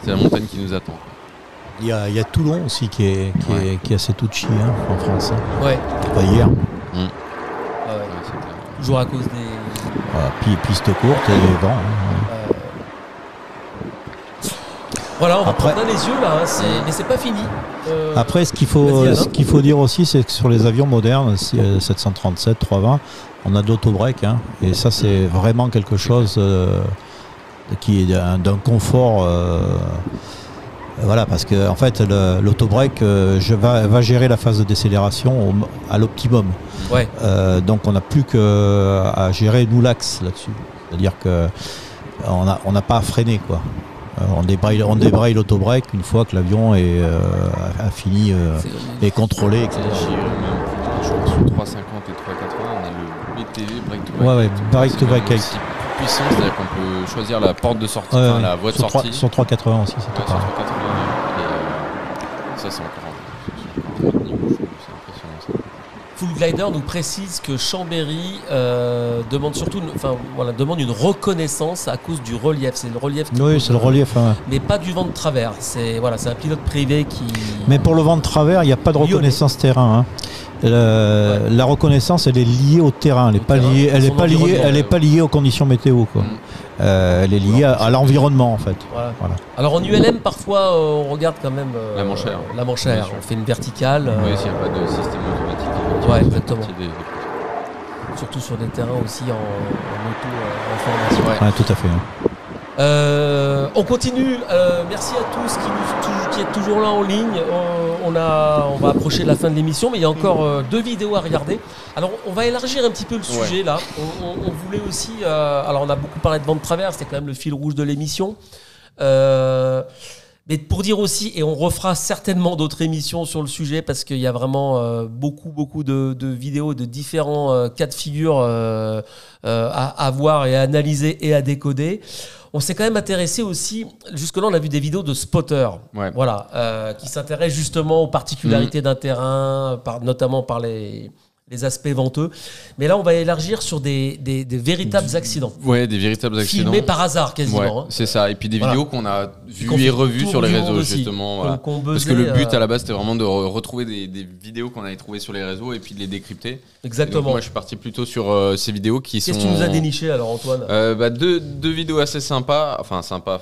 c'est la montagne qui nous attend. Il y a Toulon aussi qui est assez touchy en France. Ouais. Pas hier. Toujours à cause des... Puis piste courte et les vents. Voilà, on va prendre les yeux là, mais c'est pas fini. Après, ce qu'il faut dire aussi, c'est que sur les avions modernes, 737, 320, on a de l'autobreak, et ça c'est vraiment quelque chose qui est d'un confort. Voilà, parce que en fait, l'autobreak va gérer la phase de décélération à l'optimum. Ouais. Donc on n'a plus qu'à gérer nous l'axe là-dessus. C'est-à-dire qu'on n'a pas à freiner, quoi. On débraye l'autobreak une fois que l'avion a fini est contrôlé, etc. Je crois que sur 350 et 380, on a le BTV, break to break. Break to break. C'est puissant, c'est-à-dire qu'on peut choisir la porte de sortie, la voie de sortie. Sur 380 aussi, c'est sur 380. Et ça, c'est encore un niveau, c'est impressionnant ça. Full Glider nous précise que Chambéry demande une reconnaissance à cause du relief. C'est le relief. C'est le relief. Mais pas du vent de travers. C'est un pilote privé qui. Mais pour le vent de travers, il n'y a pas de reconnaissance terrain. La reconnaissance, elle est liée au terrain. Elle n'est pas liée aux conditions météo, quoi. Elle est liée à l'environnement, en fait. Voilà. Alors en ULM, parfois, on regarde quand même la manchère. On fait une verticale. Oui, s'il n'y a pas de système automatique. Ouais, exactement. surtout sur des terrains aussi en auto-formation. Ouais, tout à fait. Hein. On continue. Merci à tous qui êtes toujours là en ligne. On va approcher de la fin de l'émission, mais il y a encore 2 vidéos à regarder. Alors, on va élargir un petit peu le sujet là. On voulait aussi. Alors, on a beaucoup parlé de vente travers, c'était quand même le fil rouge de l'émission. Mais pour dire aussi, et on refera certainement d'autres émissions sur le sujet parce qu'il y a vraiment beaucoup de vidéos de différents cas de figure à voir et à analyser et à décoder. On s'est quand même intéressé aussi, jusque-là on a vu des vidéos de spotters, voilà, qui s'intéressent justement aux particularités d'un terrain, notamment par les aspects venteux. Mais là, on va élargir sur des véritables accidents. Ouais, des véritables accidents. Filmés par hasard, quasiment. Ouais, hein. c'est ça. Et puis des vidéos qu'on a vues et revues sur les réseaux, justement. Voilà. Parce que le but à la base, c'était vraiment de retrouver des vidéos qu'on avait trouvées sur les réseaux et puis de les décrypter. Exactement. Donc, moi, je suis parti plutôt sur ces vidéos qui sont... Qu'est-ce que tu nous as déniché alors, Antoine? Deux vidéos assez sympas. Enfin, sympas.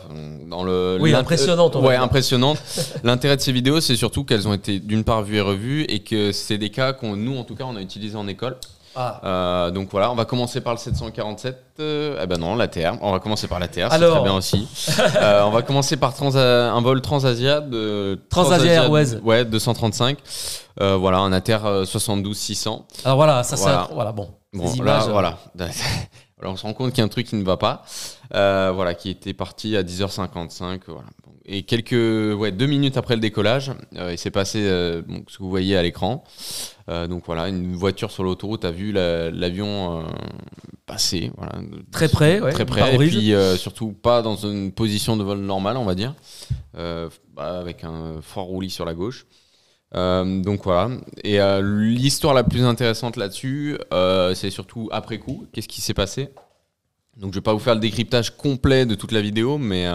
Oui, impressionnantes. Ouais, impressionnantes. L'intérêt de ces vidéos, c'est surtout qu'elles ont été d'une part vues et revues et que c'est des cas nous, en tout cas, on a utilisé en école. Donc voilà, on va commencer par le 747. Non, la TR. On va commencer par la TR, c'est très bien aussi. On va commencer par un vol Transasia de Transasia Airways. Ouais, 235. Voilà, un ATR 72-600. Alors voilà, voilà, bon. Bon, images, là, voilà. Alors, on se rend compte qu'il y a un truc qui ne va pas. Voilà, qui était parti à 10h55. Voilà. Et 2 minutes après le décollage, il s'est passé ce que vous voyez à l'écran. Donc voilà, une voiture sur l'autoroute a vu l'avion passer. Voilà, très près. Très près. Et puis surtout pas dans une position de vol normale, on va dire. Avec un fort roulis sur la gauche. Donc voilà. Et l'histoire la plus intéressante là-dessus, c'est surtout après coup. Qu'est-ce qui s'est passé? Donc je vais pas vous faire le décryptage complet de toute la vidéo, mais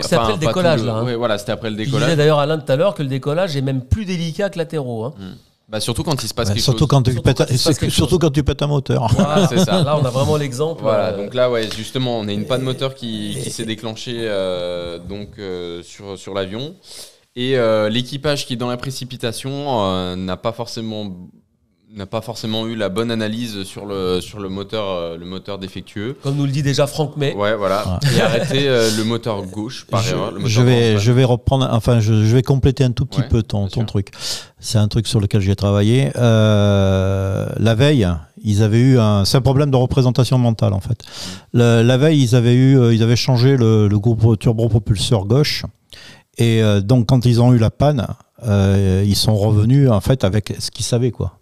c'est après le décollage là. Hein. Ouais, voilà, c'était après le décollage. Je disais d'ailleurs Alain tout à l'heure que le décollage est même plus délicat que latéraux. Hein. Surtout quand il se passe quelque surtout chose. Surtout quand tu pètes un moteur. Voilà, c'est ça. Là, on a vraiment l'exemple. Voilà, donc là, justement, on a une panne moteur qui s'est déclenchée sur l'avion. Et l'équipage qui, dans la précipitation, n'a pas forcément eu la bonne analyse sur le moteur défectueux. Comme nous le dit déjà Franck May. Ouais, voilà. Et arrêter le moteur gauche par erreur. Je vais reprendre, je vais compléter un tout petit peu ton truc. C'est un truc sur lequel j'ai travaillé. La veille, ils avaient eu c'est un problème de représentation mentale en fait. La veille, ils avaient changé le groupe turbopropulseur gauche. Et donc quand ils ont eu la panne, ils sont revenus en fait avec ce qu'ils savaient quoi.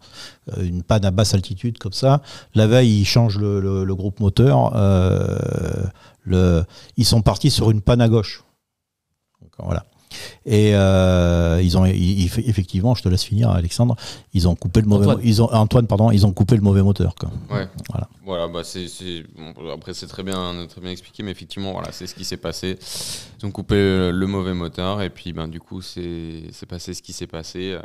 Une panne à basse altitude comme ça. La veille, ils changent le groupe moteur. Ils sont partis sur une panne à gauche. Donc, voilà. Et effectivement, je te laisse finir, Alexandre. Ils ont coupé le mauvais. Antoine, pardon. Ils ont coupé le mauvais moteur. Quoi. Ouais. Voilà. Bon, après, c'est très bien expliqué, mais effectivement, voilà, c'est ce qui s'est passé. Ils ont coupé le mauvais moteur, et puis, du coup, c'est passé ce qui s'est passé.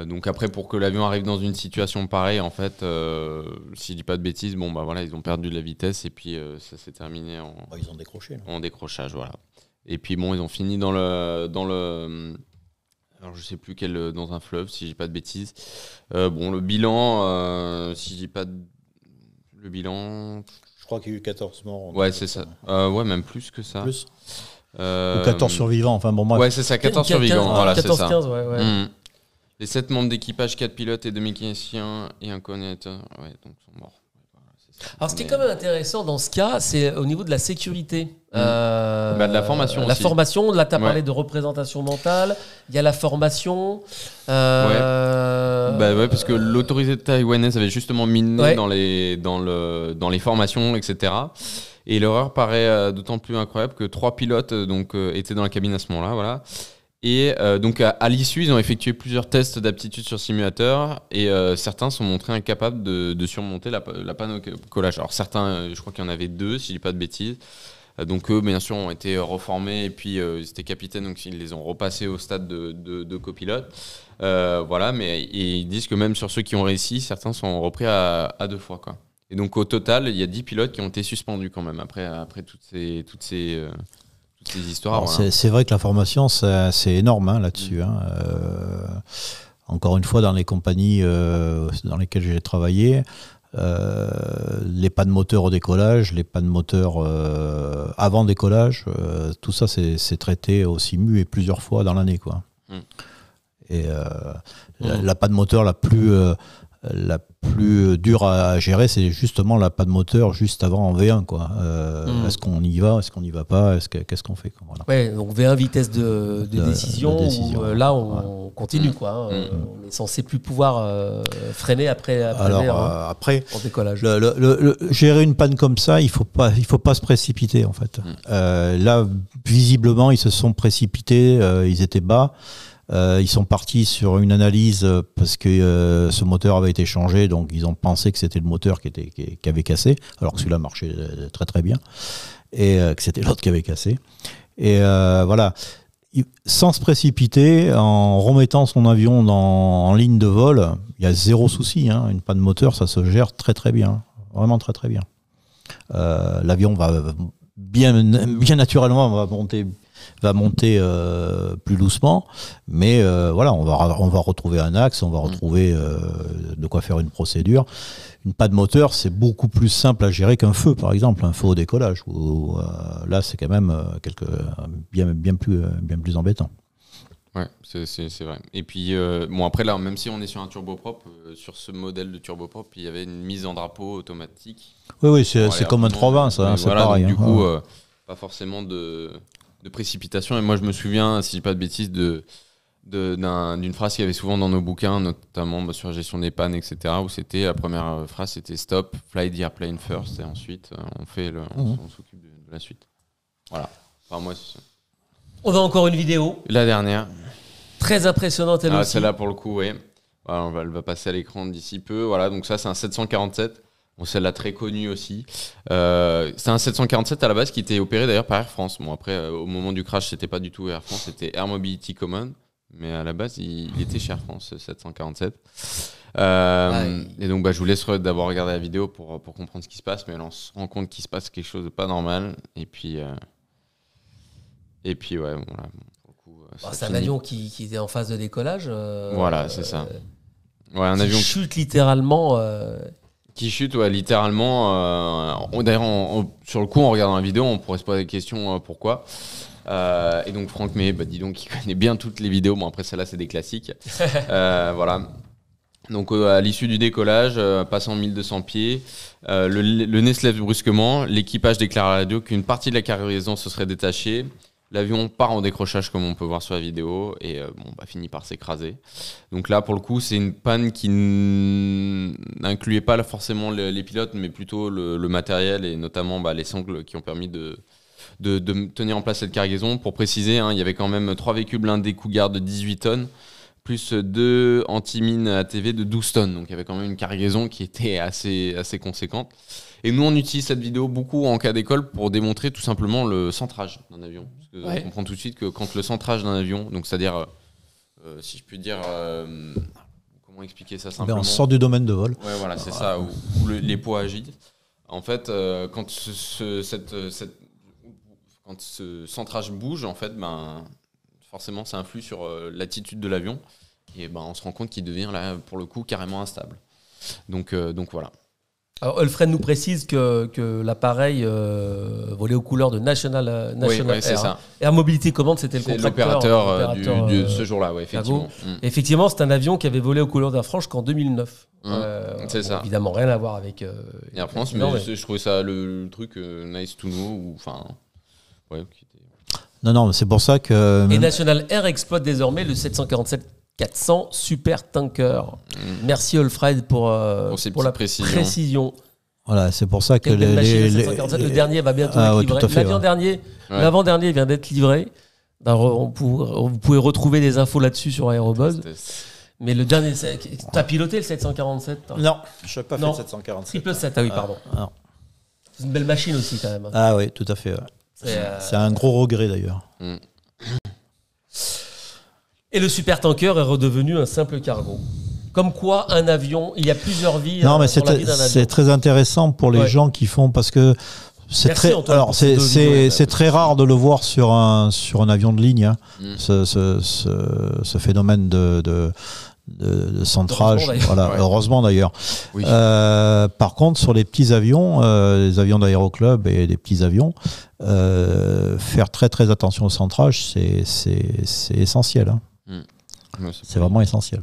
Donc après, pour que l'avion arrive dans une situation pareille, en fait, si je dis pas de bêtises, voilà, ils ont perdu de la vitesse et puis ça s'est terminé ils ont décroché. En décrochage, voilà. Et puis ils ont fini dans le alors je sais plus dans un fleuve, si je dis pas de bêtises. Le bilan, si je dis pas le bilan. Je crois qu'il y a eu 14 morts. Ouais, c'est ça. Ouais, même plus que ça. Plus. Ou 14 survivants. Enfin bon, bref. Ouais, c'est ça, 14 survivants. Voilà, 14, c'est ça. 15, ouais. Les 7 membres d'équipage, 4 pilotes et 2 mécaniciens et un coordinateur, donc sont morts. Alors, ce qui est quand même intéressant dans ce cas, c'est au niveau de la sécurité. De la formation La aussi. formation, là, tu as parlé de représentation mentale. Il y a la formation. Parce que l'autorité taïwanaise avait justement miné dans les formations, etc. Et l'erreur paraît d'autant plus incroyable que 3 pilotes étaient dans la cabine à ce moment-là. Voilà. Et donc à l'issue, ils ont effectué plusieurs tests d'aptitude sur simulateur et certains sont montrés incapables de surmonter la panne au collage. Alors certains, je crois qu'il y en avait 2, si je dis pas de bêtises. Donc eux, bien sûr, ont été reformés et puis ils étaient capitaines, donc ils les ont repassés au stade de copilote. Voilà, mais ils disent que même sur ceux qui ont réussi, certains sont repris à 2 fois, quoi. Et donc au total, il y a 10 pilotes qui ont été suspendus quand même après toutes ces histoires. Alors, voilà. C'est vrai que la formation, c'est énorme là-dessus. Encore une fois, dans les compagnies dans lesquelles j'ai travaillé, les pannes moteurs au décollage, les pannes moteurs avant décollage, tout ça c'est traité au SIMU et plusieurs fois dans l'année, quoi. Et la panne moteur la plus dure à gérer, c'est justement la panne moteur juste avant en V1, quoi. Est-ce qu'on y va, est-ce qu'on n'y va pas, qu'est-ce qu'on fait, quoi, voilà. Ouais, donc V1 vitesse de décision, décision, où, là on continue, quoi. Hein. On est censé plus pouvoir freiner après après en décollage. Gérer une panne comme ça, il faut pas se précipiter, en fait. Là, visiblement, ils se sont précipités, ils étaient bas. Ils sont partis sur une analyse parce que ce moteur avait été changé, donc ils ont pensé que c'était le moteur qui avait cassé, alors que celui-là marchait très très bien, et que c'était l'autre qui avait cassé. Et voilà, sans se précipiter, en remettant son avion en ligne de vol, il y a zéro souci, hein. Une panne moteur, ça se gère très très bien, vraiment très très bien. L'avion va bien naturellement va monter plus doucement, mais voilà, on va retrouver un axe, on va retrouver de quoi faire une procédure. Une panne moteur, c'est beaucoup plus simple à gérer qu'un feu, par exemple, un feu au décollage, où là c'est quand même bien plus embêtant. Ouais, c'est vrai. Et puis, bon, après, là, même si on est sur un turboprop, sur ce modèle de turboprop, il y avait une mise en drapeau automatique. Oui, c'est comme un 320, ça, c'est voilà, pareil. Donc, du coup, pas forcément de précipitation. Et moi, je me souviens, si je dis pas de bêtises, d'une phrase qu'il y avait souvent dans nos bouquins, notamment sur la gestion des pannes, etc., où c'était, la première phrase, c'était stop, fly the airplane first, et ensuite, on s'occupe de la suite. Voilà. Enfin, moi, c'est ça. On a encore une vidéo. La dernière. Très impressionnante, elle aussi. Celle-là, pour le coup, oui. Voilà, elle va passer à l'écran d'ici peu. Voilà, donc ça, c'est un 747. Bon, celle-là, très connue aussi. C'est un 747 à la base qui était opéré d'ailleurs par Air France. Bon, après, au moment du crash, c'était pas du tout Air France, c'était Air Mobility Common. Mais à la base, il était chez Air France, ce 747. Et donc, je vous laisse d'abord regarder la vidéo pour comprendre ce qui se passe. Mais là, on se rend compte qu'il se passe quelque chose de pas normal. Et puis ouais, voilà. Pour le coup, c'est un avion qui était en phase de décollage. Voilà, c'est ça. Ouais, un avion qui chute littéralement. Qui chute, ouais, littéralement. D'ailleurs, sur le coup, en regardant la vidéo, on pourrait se poser la question pourquoi. Et donc, Franck May, dis donc, il connaît bien toutes les vidéos. Bon, après, celle-là, c'est des classiques. Voilà. Donc, à l'issue du décollage, passant 1200 pieds, le nez se lève brusquement. L'équipage déclare à la radio qu'une partie de la cargaison se serait détachée. L'avion part en décrochage, comme on peut voir sur la vidéo, et finit par s'écraser. Donc là, pour le coup, c'est une panne qui n'incluait pas forcément les pilotes, mais plutôt le matériel, et notamment les sangles qui ont permis de tenir en place cette cargaison. Pour préciser, il y avait quand même 3 véhicules blindés Cougar de 18 tonnes, plus 2 anti-mines ATV de 12 tonnes. Donc il y avait quand même une cargaison qui était assez conséquente. Et nous, on utilise cette vidéo beaucoup en cas d'école pour démontrer tout simplement le centrage d'un avion. Parce que on comprend tout de suite que quand le centrage d'un avion, donc c'est-à-dire, si je puis dire, comment expliquer ça simplement, on sort du domaine de vol. Ouais, voilà, c'est ça, où les poids agitent. En fait, quand ce centrage bouge, en fait, forcément, ça influe sur l'attitude de l'avion. Et on se rend compte qu'il devient, là, pour le coup, carrément instable. Donc voilà. Alors, Ulfred nous précise que l'appareil volait aux couleurs de National Air. C'est ça. Air Mobility Command, c'était le l'opérateur de ce jour-là, effectivement. Effectivement, c'est un avion qui avait volé aux couleurs d'Air France qu'en 2009. C'est ça. Évidemment, rien à voir avec Air France, mais je trouvais ça le truc nice to know. Non, c'est pour ça que... Et National Air exploite désormais le 747-400 Super Tanker. Merci Ulfred pour la précision. Voilà, c'est pour ça que le dernier va bientôt être livré. L'avant-dernier vient d'être livré. Vous pouvez retrouver des infos là-dessus sur Aérobuzz. Mais le dernier, t'as piloté le 747 ? Non, je n'ai pas fait le 747. Triple 7, ah oui, pardon. C'est une belle machine aussi quand même. Ah oui, tout à fait. Ouais. C'est un gros regret d'ailleurs. Et le supertanker est redevenu un simple cargo. Comme quoi, un avion, il y a plusieurs vies. Non, mais dans la vie d'un avion. c'est très intéressant pour les gens qui font, parce que c'est très rare de le voir sur un avion de ligne, ce phénomène de de centrage. Heureusement, d'ailleurs. Voilà, Ouais. heureusement d'ailleurs. Oui. Par contre, sur les petits avions, les avions d'aéroclub et des petits avions, faire très très attention au centrage, c'est essentiel. Hein. Ouais, C'est vraiment essentiel.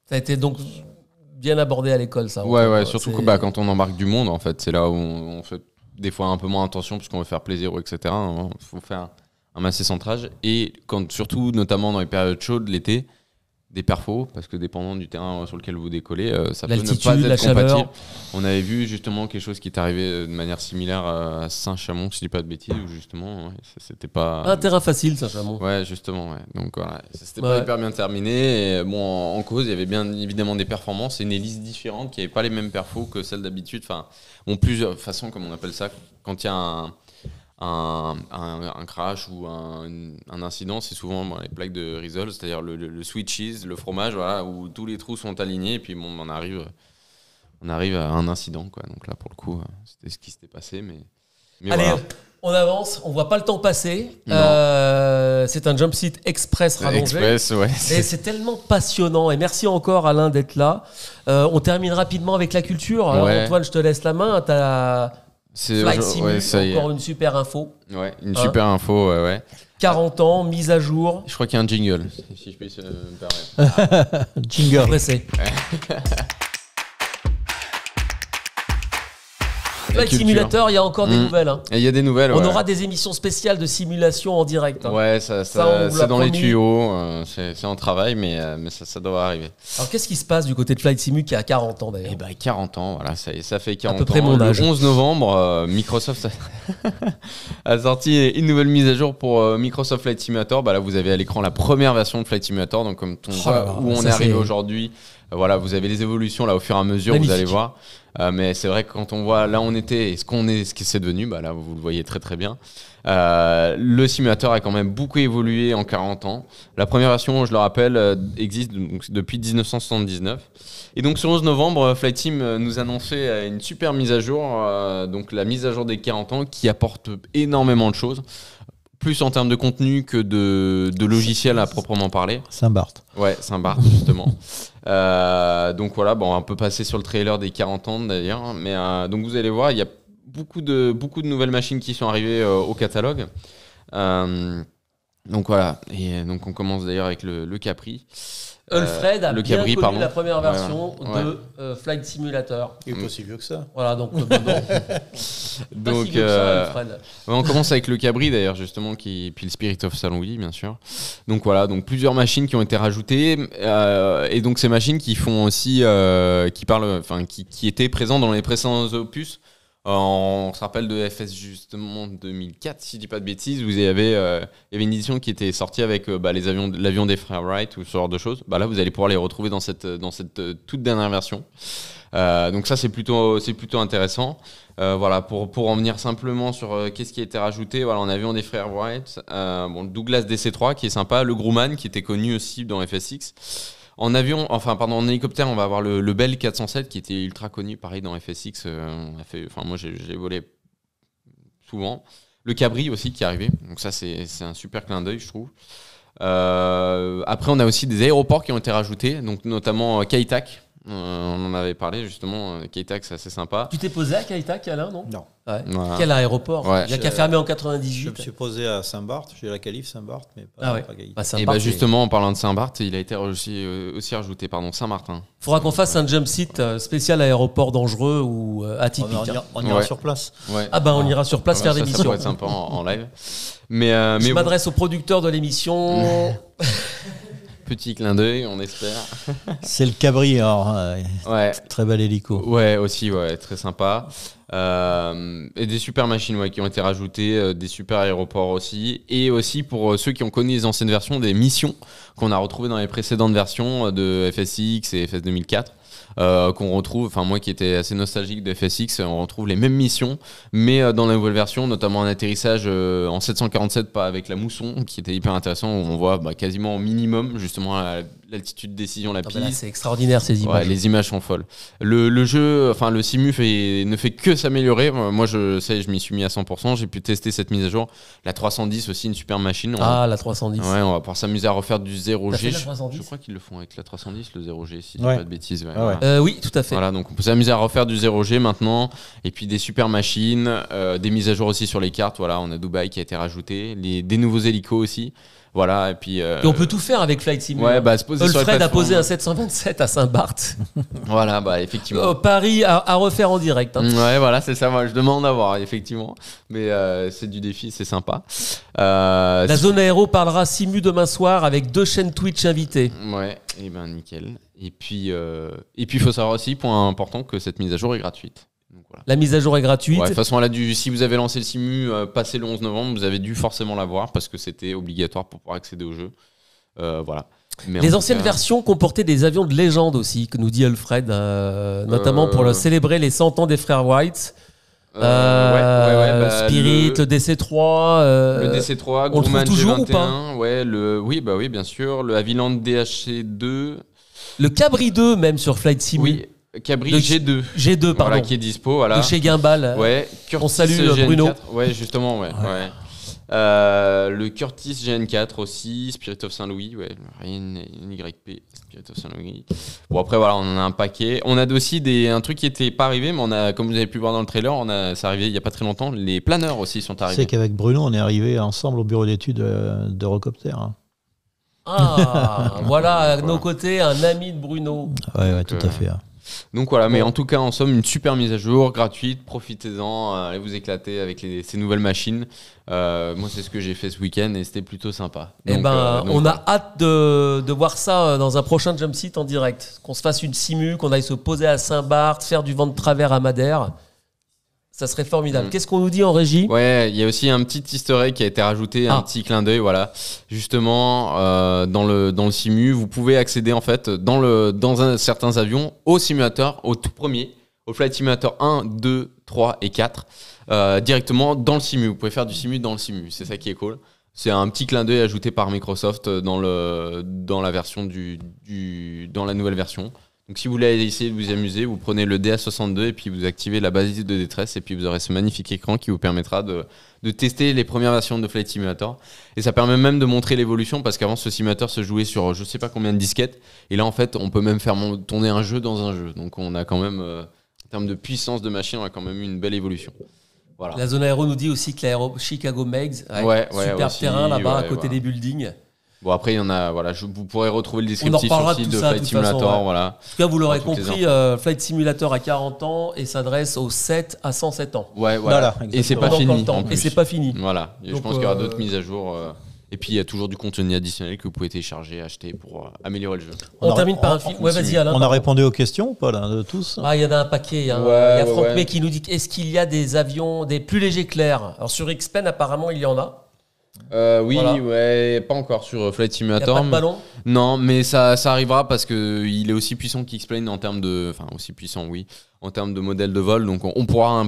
Ça a été donc bien abordé à l'école, ça. Ouais, surtout C'est- que quand on embarque du monde, en fait, c'est là où on fait des fois un peu moins attention puisqu'on veut faire plaisir, etc. Il faut faire un massé centrage. Et surtout, notamment dans les périodes chaudes, l'été, des perfos, parce que dépendant du terrain sur lequel vous décollez, ça peut ne L'altitude, pas être la compatible. chaleur. On avait vu justement quelque chose qui est arrivé de manière similaire à Saint-Chamond, si je dis pas de bêtises, où justement, c'était pas... Un terrain facile, ça, Chamond. Ouais, justement, ouais. Donc voilà, ça s'était Ouais. pas hyper bien terminé. Et, bon, en cause, il y avait bien évidemment des performances et une hélice différente qui n'avait pas les mêmes perfos que celles d'habitude. Enfin, bon, plusieurs façons, comme on appelle ça, quand il y a un crash ou un incident, c'est souvent les plaques de Rizol, c'est-à-dire le sweet cheese, le fromage, voilà, où tous les trous sont alignés et puis bon, on arrive à un incident, quoi. Donc là, pour le coup, c'était ce qui s'était passé, mais Allez, voilà. on avance, on voit pas le temps passer. Non. C'est un jump seat express rallongé. Express, ouais. Et c'est tellement passionnant. Et merci encore, Alain, d'être là. On termine rapidement avec la culture. Alors, Ouais. Antoine, je te laisse la main. Tu as Flight Simu, ouais, ça y est. encore une super info. Ouais, une Hein super info, ouais. 40 ans, mise à jour. Je crois qu'il y a un jingle, si je puis me permettre. Jingle. Pressé. Flight culture. Simulator, il y a encore des nouvelles. Hein. Et il y a des nouvelles, On ouais. aura des émissions spéciales de simulation en direct. Hein. Ouais, Ça, on vous l'a c'est dans les promis. tuyaux, c'est en travail, mais ça doit arriver. Alors, qu'est-ce qui se passe du côté de Flight Simu qui a 40 ans d'ailleurs? Et 40 ans, voilà, ça fait 40 peu près ans. mon âge. Le 11 novembre, Microsoft a sorti une nouvelle mise à jour pour Microsoft Flight Simulator. Là, vous avez à l'écran la première version de Flight Simulator, donc comme on voit là là, où on ça, est arrivé c'est- aujourd'hui. Voilà, vous avez les évolutions là au fur et à mesure, Magnifique. vous allez voir. Mais c'est vrai que quand on voit là où on était et ce que c'est devenu, là vous le voyez très très bien. Le simulateur a quand même beaucoup évolué en 40 ans. La première version, je le rappelle, existe donc, depuis 1979. Et donc sur 11 novembre, Flight Sim nous annonçait une super mise à jour, donc la mise à jour des 40 ans qui apporte énormément de choses. Plus en termes de contenu que de logiciel à proprement parler. Saint-Barth. Ouais, Saint-Barth, justement. Donc voilà, on peut passer sur le trailer des 40 ans d'ailleurs. Mais donc vous allez voir, il y a beaucoup de nouvelles machines qui sont arrivées au catalogue. Donc voilà, et donc on commence d'ailleurs avec le Capri. Ulfred a le bien Cabri, connu pardon. la première Ouais, version ouais. de Flight Simulator. Il est pas si vieux que ça. Voilà, donc non, pas si Donc vieux que ça, Ulfred. on commence avec le Cabri d'ailleurs justement, puis le Spirit of Saint-Louis bien sûr. Donc voilà, donc plusieurs machines qui ont été rajoutées et donc ces machines qui font aussi, qui étaient présentes dans les précédents opus. On se rappelle de FS justement 2004, si je dis pas de bêtises, où il y avait une édition qui était sortie avec l'avion des frères Wright ou ce genre de choses. Là, vous allez pouvoir les retrouver dans cette toute dernière version. Donc ça, c'est plutôt intéressant. Voilà, pour en venir simplement sur qu'est-ce qui a été rajouté. Voilà, en avion des frères Wright, le Douglas DC-3 qui est sympa, le Grumman qui était connu aussi dans FSX. En en hélicoptère, on va avoir le Bell 407 qui était ultra connu, pareil dans FSX. Moi, j'ai volé souvent. Le Cabri aussi qui est arrivé. Donc ça, c'est un super clin d'œil, je trouve. Après, on a aussi des aéroports qui ont été rajoutés, donc notamment Kai-Tak. On en avait parlé justement. Kai-Tak, c'est assez sympa. Tu t'es posé à Kai-Tak, Alain, non? Non. Ouais. Voilà. Quel aéroport? Ouais. Il y a qu'à fermer en Je 98. me suis posé à Saint-Barth. J'ai la qualif Saint-Barth, mais pas, Ah ouais. pas Gaïta. Bah, Et Saint-Barth, justement, en parlant de Saint-Barth, il a été aussi rajouté, Saint-Martin. faudra qu'on fasse un jump seat spécial aéroport dangereux ou atypique. On ira Ouais. sur place. Ouais. Ah on ira sur place faire Ça l'émission. pourrait être sympa en live. Mais Je bon, m'adresse au producteur de l'émission. petit clin d'œil, on espère. C'est le Cabri, alors, Ouais. très bel hélico. Ouais, aussi, ouais, très sympa. Et des super machines qui ont été rajoutées, des super aéroports aussi. Et aussi pour ceux qui ont connu les anciennes versions, des missions qu'on a retrouvées dans les précédentes versions de FSX et FS 2004. qu'on retrouve, enfin moi qui étais assez nostalgique de FSX, on retrouve les mêmes missions, mais dans la nouvelle version, notamment un atterrissage en 747, pas avec la mousson, qui était hyper intéressant, où on voit quasiment au minimum, justement, à l'altitude de décision la piste. C'est extraordinaire ces images. Ouais, les images sont folles. Le jeu, enfin le simu ne fait que s'améliorer. Moi, je m'y suis mis à 100%. J'ai pu tester cette mise à jour. La 310 aussi, une super machine. La 310. Ouais, on va pouvoir s'amuser à refaire du 0G. Je crois qu'ils le font avec la 310, le 0G, si je dis Ouais. pas de bêtises. Ouais, Ah ouais. voilà. Oui, tout à fait. Voilà, donc on peut s'amuser à refaire du 0G maintenant. Et puis des super machines, des mises à jour aussi sur les cartes. Voilà, on a Dubaï qui a été rajouté, des nouveaux hélicos aussi. Voilà, et puis. Et on peut tout faire avec Flight Sim. Ouais, se poser sur les Alfred a plateformes. posé un 727 à Saint-Barth. Voilà, effectivement. Paris à refaire en direct. Hein. Ouais, voilà, c'est ça. Moi, je demande à voir, effectivement. Mais c'est du défi, c'est sympa. La zone aéro parlera simu demain soir avec 2 chaînes Twitch invitées. Ouais, et nickel. Et puis, il faut savoir aussi, point important, que cette mise à jour est gratuite. Donc, voilà. La mise à jour est gratuite. Ouais, de toute façon, si vous avez lancé le simu passé le 11 novembre, vous avez dû forcément l'avoir parce que c'était obligatoire pour pouvoir accéder au jeu. Voilà. Mais Les anciennes versions comportaient des avions de légende aussi, que nous dit Alfred, notamment pour célébrer les 100 ans des frères White. Spirit, le DC-3. Le DC-3, on le trouve toujours ou pas oui, bien sûr. Le Havilland DHC2. Le Cabri 2 même sur Flight Sim. Oui, Cabri G2. G2, pardon. Voilà, qui est dispo. Voilà. De chez Gimbal. Ouais, on salue GN4. Bruno. Ouais, justement, ouais. Le Curtis GN4 aussi, Spirit of Saint-Louis, YP, Spirit of Saint-Louis. Bon, après, voilà, on en a un paquet. On a aussi un truc qui n'était pas arrivé, mais comme vous avez pu voir dans le trailer, c'est arrivé il n'y a pas très longtemps. Les planeurs aussi sont arrivés. C'est qu'avec Bruno, on est arrivé ensemble au bureau d'études d'Eurocopter. Hein. Voilà, à nos côtés, un ami de Bruno. Ouais, tout à fait. Hein. Donc voilà, mais en tout cas, en somme, une super mise à jour, gratuite, profitez-en, allez vous éclater avec ces nouvelles machines. Moi, c'est ce que j'ai fait ce week-end et c'était plutôt sympa. Donc, on a hâte de voir ça dans un prochain Jump Seat en direct. Qu'on se fasse une simu, qu'on aille se poser à Saint-Barth, faire du vent de travers à Madère. Ça serait formidable. Qu'est-ce qu'on nous dit en régie ? Ouais, il y a aussi un petit easter egg qui a été rajouté, un petit clin d'œil, voilà. Justement, dans le simu, vous pouvez accéder en fait dans certains avions au simulateur, au tout premier, au Flight Simulator 1, 2, 3 et 4, directement dans le simu. Vous pouvez faire du simu dans le simu, c'est ça qui est cool. C'est un petit clin d'œil ajouté par Microsoft dans la version dans la nouvelle version. Donc si vous voulez essayer de vous amuser, vous prenez le DA62 et puis vous activez la balise de détresse et puis vous aurez ce magnifique écran qui vous permettra de tester les premières versions de Flight Simulator. Et ça permet même de montrer l'évolution parce qu'avant ce simulateur se jouait sur je sais pas combien de disquettes et là en fait on peut même faire tourner un jeu dans un jeu. Donc on a quand même, en termes de puissance de machine, on a quand même eu une belle évolution. Voilà. La zone aéro nous dit aussi que Chicago Megs, superbe aussi, terrain là-bas à côté des buildings. Bon, après, il y en a, vous pourrez retrouver le descriptif sur le site de Flight Simulator. Façon, ouais. Voilà. En tout cas, vous l'aurez compris, Flight Simulator a 40 ans et s'adresse aux 7 à 107 ans. Ouais, voilà. Et c'est pas fini. Et c'est pas fini. Voilà. Donc, je pense qu'il y aura d'autres mises à jour. Et puis, il y a toujours du contenu additionnel que vous pouvez télécharger, acheter pour améliorer le jeu. On termine par un film. Ouais, vas-y, Alain. On a répondu aux questions ou pas, là, de tous ? Il y en a un paquet. Hein. Il y a Franck May qui nous dit est-ce qu'il y a des avions, des plus légers clairs ? Alors, sur X-Pen, apparemment, il y en a. Oui, ouais, pas encore sur Flight Simulator. Il n'y a pas de ballon ? Non, mais ça arrivera parce qu'il est aussi puissant qu'X-Plane en termes de. Enfin, aussi puissant, oui, en termes de modèle de vol. Donc, on pourra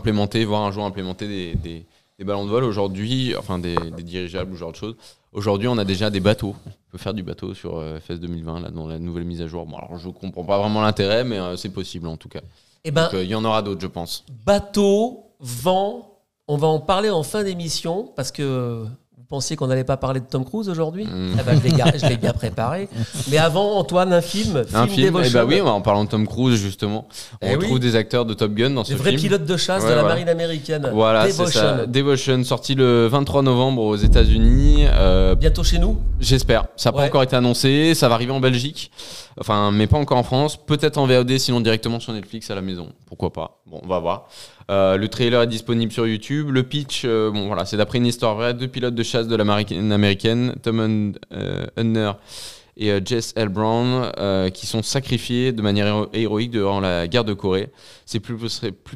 voir un jour implémenter des ballons de vol aujourd'hui, enfin des dirigeables ou ce genre de choses. Aujourd'hui, on a déjà des bateaux. On peut faire du bateau sur FS 2020, là, dans la nouvelle mise à jour. Bon, alors, je comprends pas vraiment l'intérêt, mais c'est possible en tout cas. Donc, il y en aura d'autres, je pense. Bateau, vent, on va en parler en fin d'émission parce que. Vous pensiez qu'on n'allait pas parler de Tom Cruise aujourd'hui ? Je l'ai bien préparé. Mais avant, Antoine, un film Devotion. Oui, en parlant de Tom Cruise, justement, on retrouve des acteurs de Top Gun dans ce film. Des vrais pilotes de chasse de la marine américaine. Voilà, c'est ça. Devotion, sorti le 23 novembre aux États-Unis. Bientôt chez nous ? J'espère. Ça n'a pas encore été annoncé. Ça va arriver en Belgique. Enfin, mais pas encore en France. Peut-être en VOD, sinon directement sur Netflix à la maison. Pourquoi pas ? Bon, on va voir. Le trailer est disponible sur YouTube. Le pitch, c'est d'après une histoire vraie. 2 pilotes de chasse de la marine américaine, Tom Hunter et Jess L. Brown, qui sont sacrifiés de manière héroïque durant la guerre de Corée. C'est plus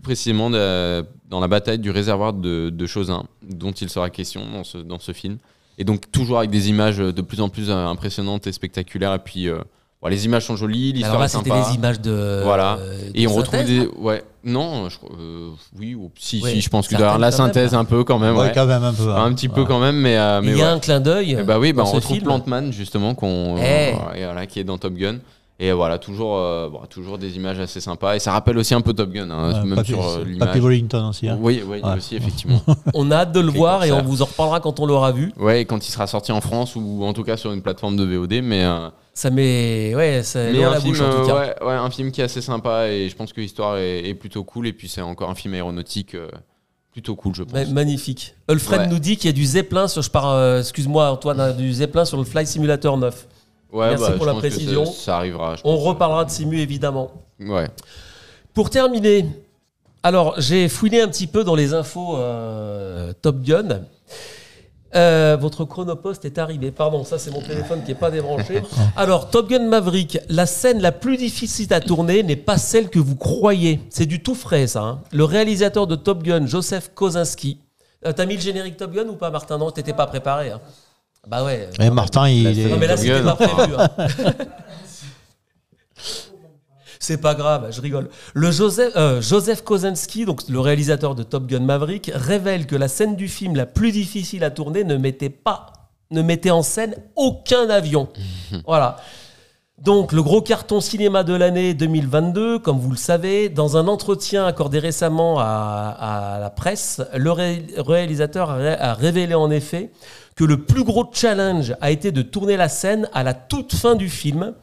précisément dans la bataille du réservoir de Chosin, dont il sera question dans ce film. Et donc toujours avec des images de plus en plus impressionnantes et spectaculaires. Et puis Bon, les images sont jolies, l'histoire Alors là, est sympa. c'était des images de. Voilà. Et on retrouve synthèse, des. Ouais. Non, oui, si, Oui, je pense que certaines derrière la quand même, synthèse là. un peu quand même. Ouais, Ouais. quand même un peu. Un petit peu quand même, mais Il y ouais. a un clin d'œil. Et bah oui, dans on ce retrouve film. Plantman justement Eh. voilà, qui est dans Top Gun. Et voilà, toujours des images assez sympas. Et ça rappelle aussi un peu Top Gun, hein, même sur l'image. Papy Wellington aussi. Hein. Oui, Ouais. aussi, effectivement. On a hâte de le Ok, voir et ça. on vous en reparlera quand on l'aura vu. Ouais, et quand il sera sorti en France ou en tout cas sur une plateforme de VOD. Mais Ça met. Ouais, ça met un la film, bouche en tout cas. ouais, un film qui est assez sympa et je pense que l'histoire est plutôt cool. Et puis c'est encore un film aéronautique plutôt cool, je pense. Magnifique. Alfred Ouais. nous dit qu'il y a du Zeppelin sur. Excuse-moi, Antoine, du Zeppelin sur le Flight Simulator 9. Ouais, Merci pour je la pense que précision. ça arrivera. je On pense. reparlera de Simu évidemment. Ouais. Pour terminer, alors j'ai fouiné un petit peu dans les infos Top Gun. Votre chronopost est arrivé. Pardon, ça c'est mon téléphone qui n'est pas débranché. Alors, Top Gun Maverick, la scène la plus difficile à tourner n'est pas celle que vous croyez. C'est du tout frais, ça. Hein. Le réalisateur de Top Gun, Joseph Kosinski. T'as mis le générique Top Gun ou pas, Martin? Non, t'étais pas préparé. Hein. Bah ouais. Et Martin, il est. Non, mais là, Top c'était Gun. pas prévu. Hein. C'est pas grave, je rigole. Le Joseph Kosinski, donc le réalisateur de Top Gun Maverick, révèle que la scène du film la plus difficile à tourner ne mettait en scène aucun avion. Voilà. Donc, le gros carton cinéma de l'année 2022, comme vous le savez, dans un entretien accordé récemment à la presse, le réalisateur a révélé en effet que le plus gros challenge a été de tourner la scène à la toute fin du film,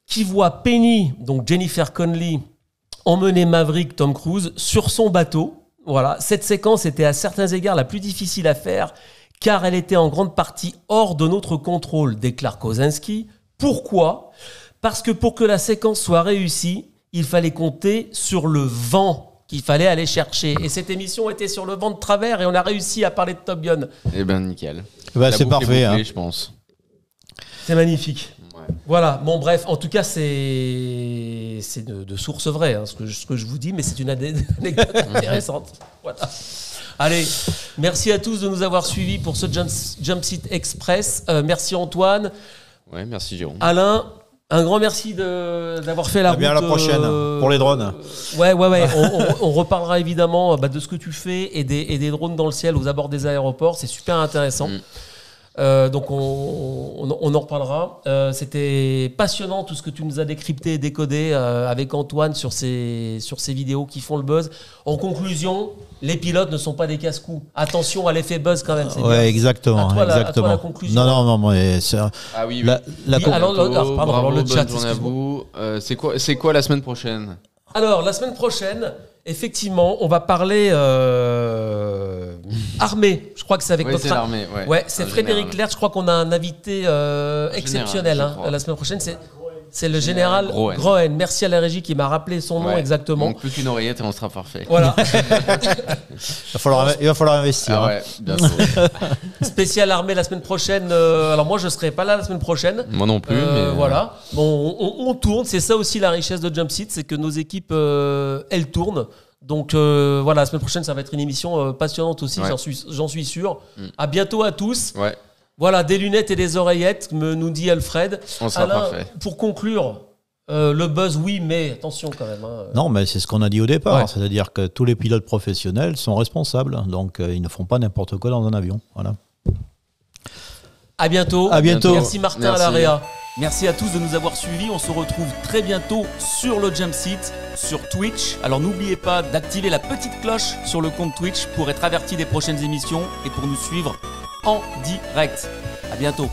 qui voit Penny, donc Jennifer Connelly, emmener Maverick, Tom Cruise, sur son bateau. Voilà. Cette séquence était à certains égards la plus difficile à faire, car elle était en grande partie hors de notre contrôle, déclare Kosinski. Pourquoi ? Parce que pour que la séquence soit réussie, il fallait compter sur le vent qu'il fallait aller chercher. Et cette émission était sur le vent de travers et on a réussi à parler de Top Gun. Eh ben nickel. Bah, La c'est boucle est parfait. bouclée, Hein. je pense. C'est magnifique. Ouais. Voilà, bon bref, en tout cas c'est de source vraie hein, ce que je vous dis, mais c'est une anecdote intéressante. Voilà. Allez, merci à tous de nous avoir suivis pour ce Jump Seat Express. Merci Antoine. Ouais, merci Jérôme. Alain, un grand merci d'avoir fait la route. bien la prochaine, pour les drones. Ouais. On reparlera évidemment de ce que tu fais et des drones dans le ciel aux abords des aéroports. C'est super intéressant. Donc on en reparlera. C'était passionnant tout ce que tu nous as décrypté et décodé avec Antoine sur ces vidéos qui font le buzz. En conclusion, les pilotes ne sont pas des casse-cou. Attention à l'effet buzz quand même. C'est bien. Ouais, exactement. À toi exactement. la conclusion. Non, mais c'est. Ah oui, La Oui, alors, pardon, bravo, alors le chat, bonne journée à excuse-moi. vous. C'est quoi la semaine prochaine? Alors, la semaine prochaine, effectivement, on va parler armée. Je crois que c'est avec Oui, notre... c'est l'armée. Ouais, c'est Un Frédéric général. Lertz. Je crois qu'on a un invité exceptionnel. je Hein. crois. La semaine prochaine, c'est le général Groen. Groen. Merci à la régie qui m'a rappelé son nom Ouais. exactement. Donc plus qu'une oreillette et on sera parfait. Voilà. Il va falloir investir. Ah hein. ouais, bientôt. Spécial armée la semaine prochaine. Alors moi, je serai pas là la semaine prochaine. Moi non plus, mais Voilà. Bon, on tourne. C'est ça aussi la richesse de Jump Seat, c'est que nos équipes, elles tournent. Donc voilà, la semaine prochaine, ça va être une émission passionnante aussi, Ouais. j'en suis sûr. À bientôt à tous. Ouais, Voilà, des lunettes et des oreillettes, nous dit Alfred. on sera Alain, parfait. pour conclure, le buzz, oui, mais attention quand même. Hein. Non, mais c'est ce qu'on a dit au départ. Ouais. C'est-à-dire que tous les pilotes professionnels sont responsables. Donc, ils ne font pas n'importe quoi dans un avion. Voilà. À bientôt. À bientôt. Merci Martin Merci. à l'AREA. Merci à tous de nous avoir suivis. On se retrouve très bientôt sur le Jump Seat, sur Twitch. Alors n'oubliez pas d'activer la petite cloche sur le compte Twitch pour être averti des prochaines émissions et pour nous suivre en direct. À bientôt.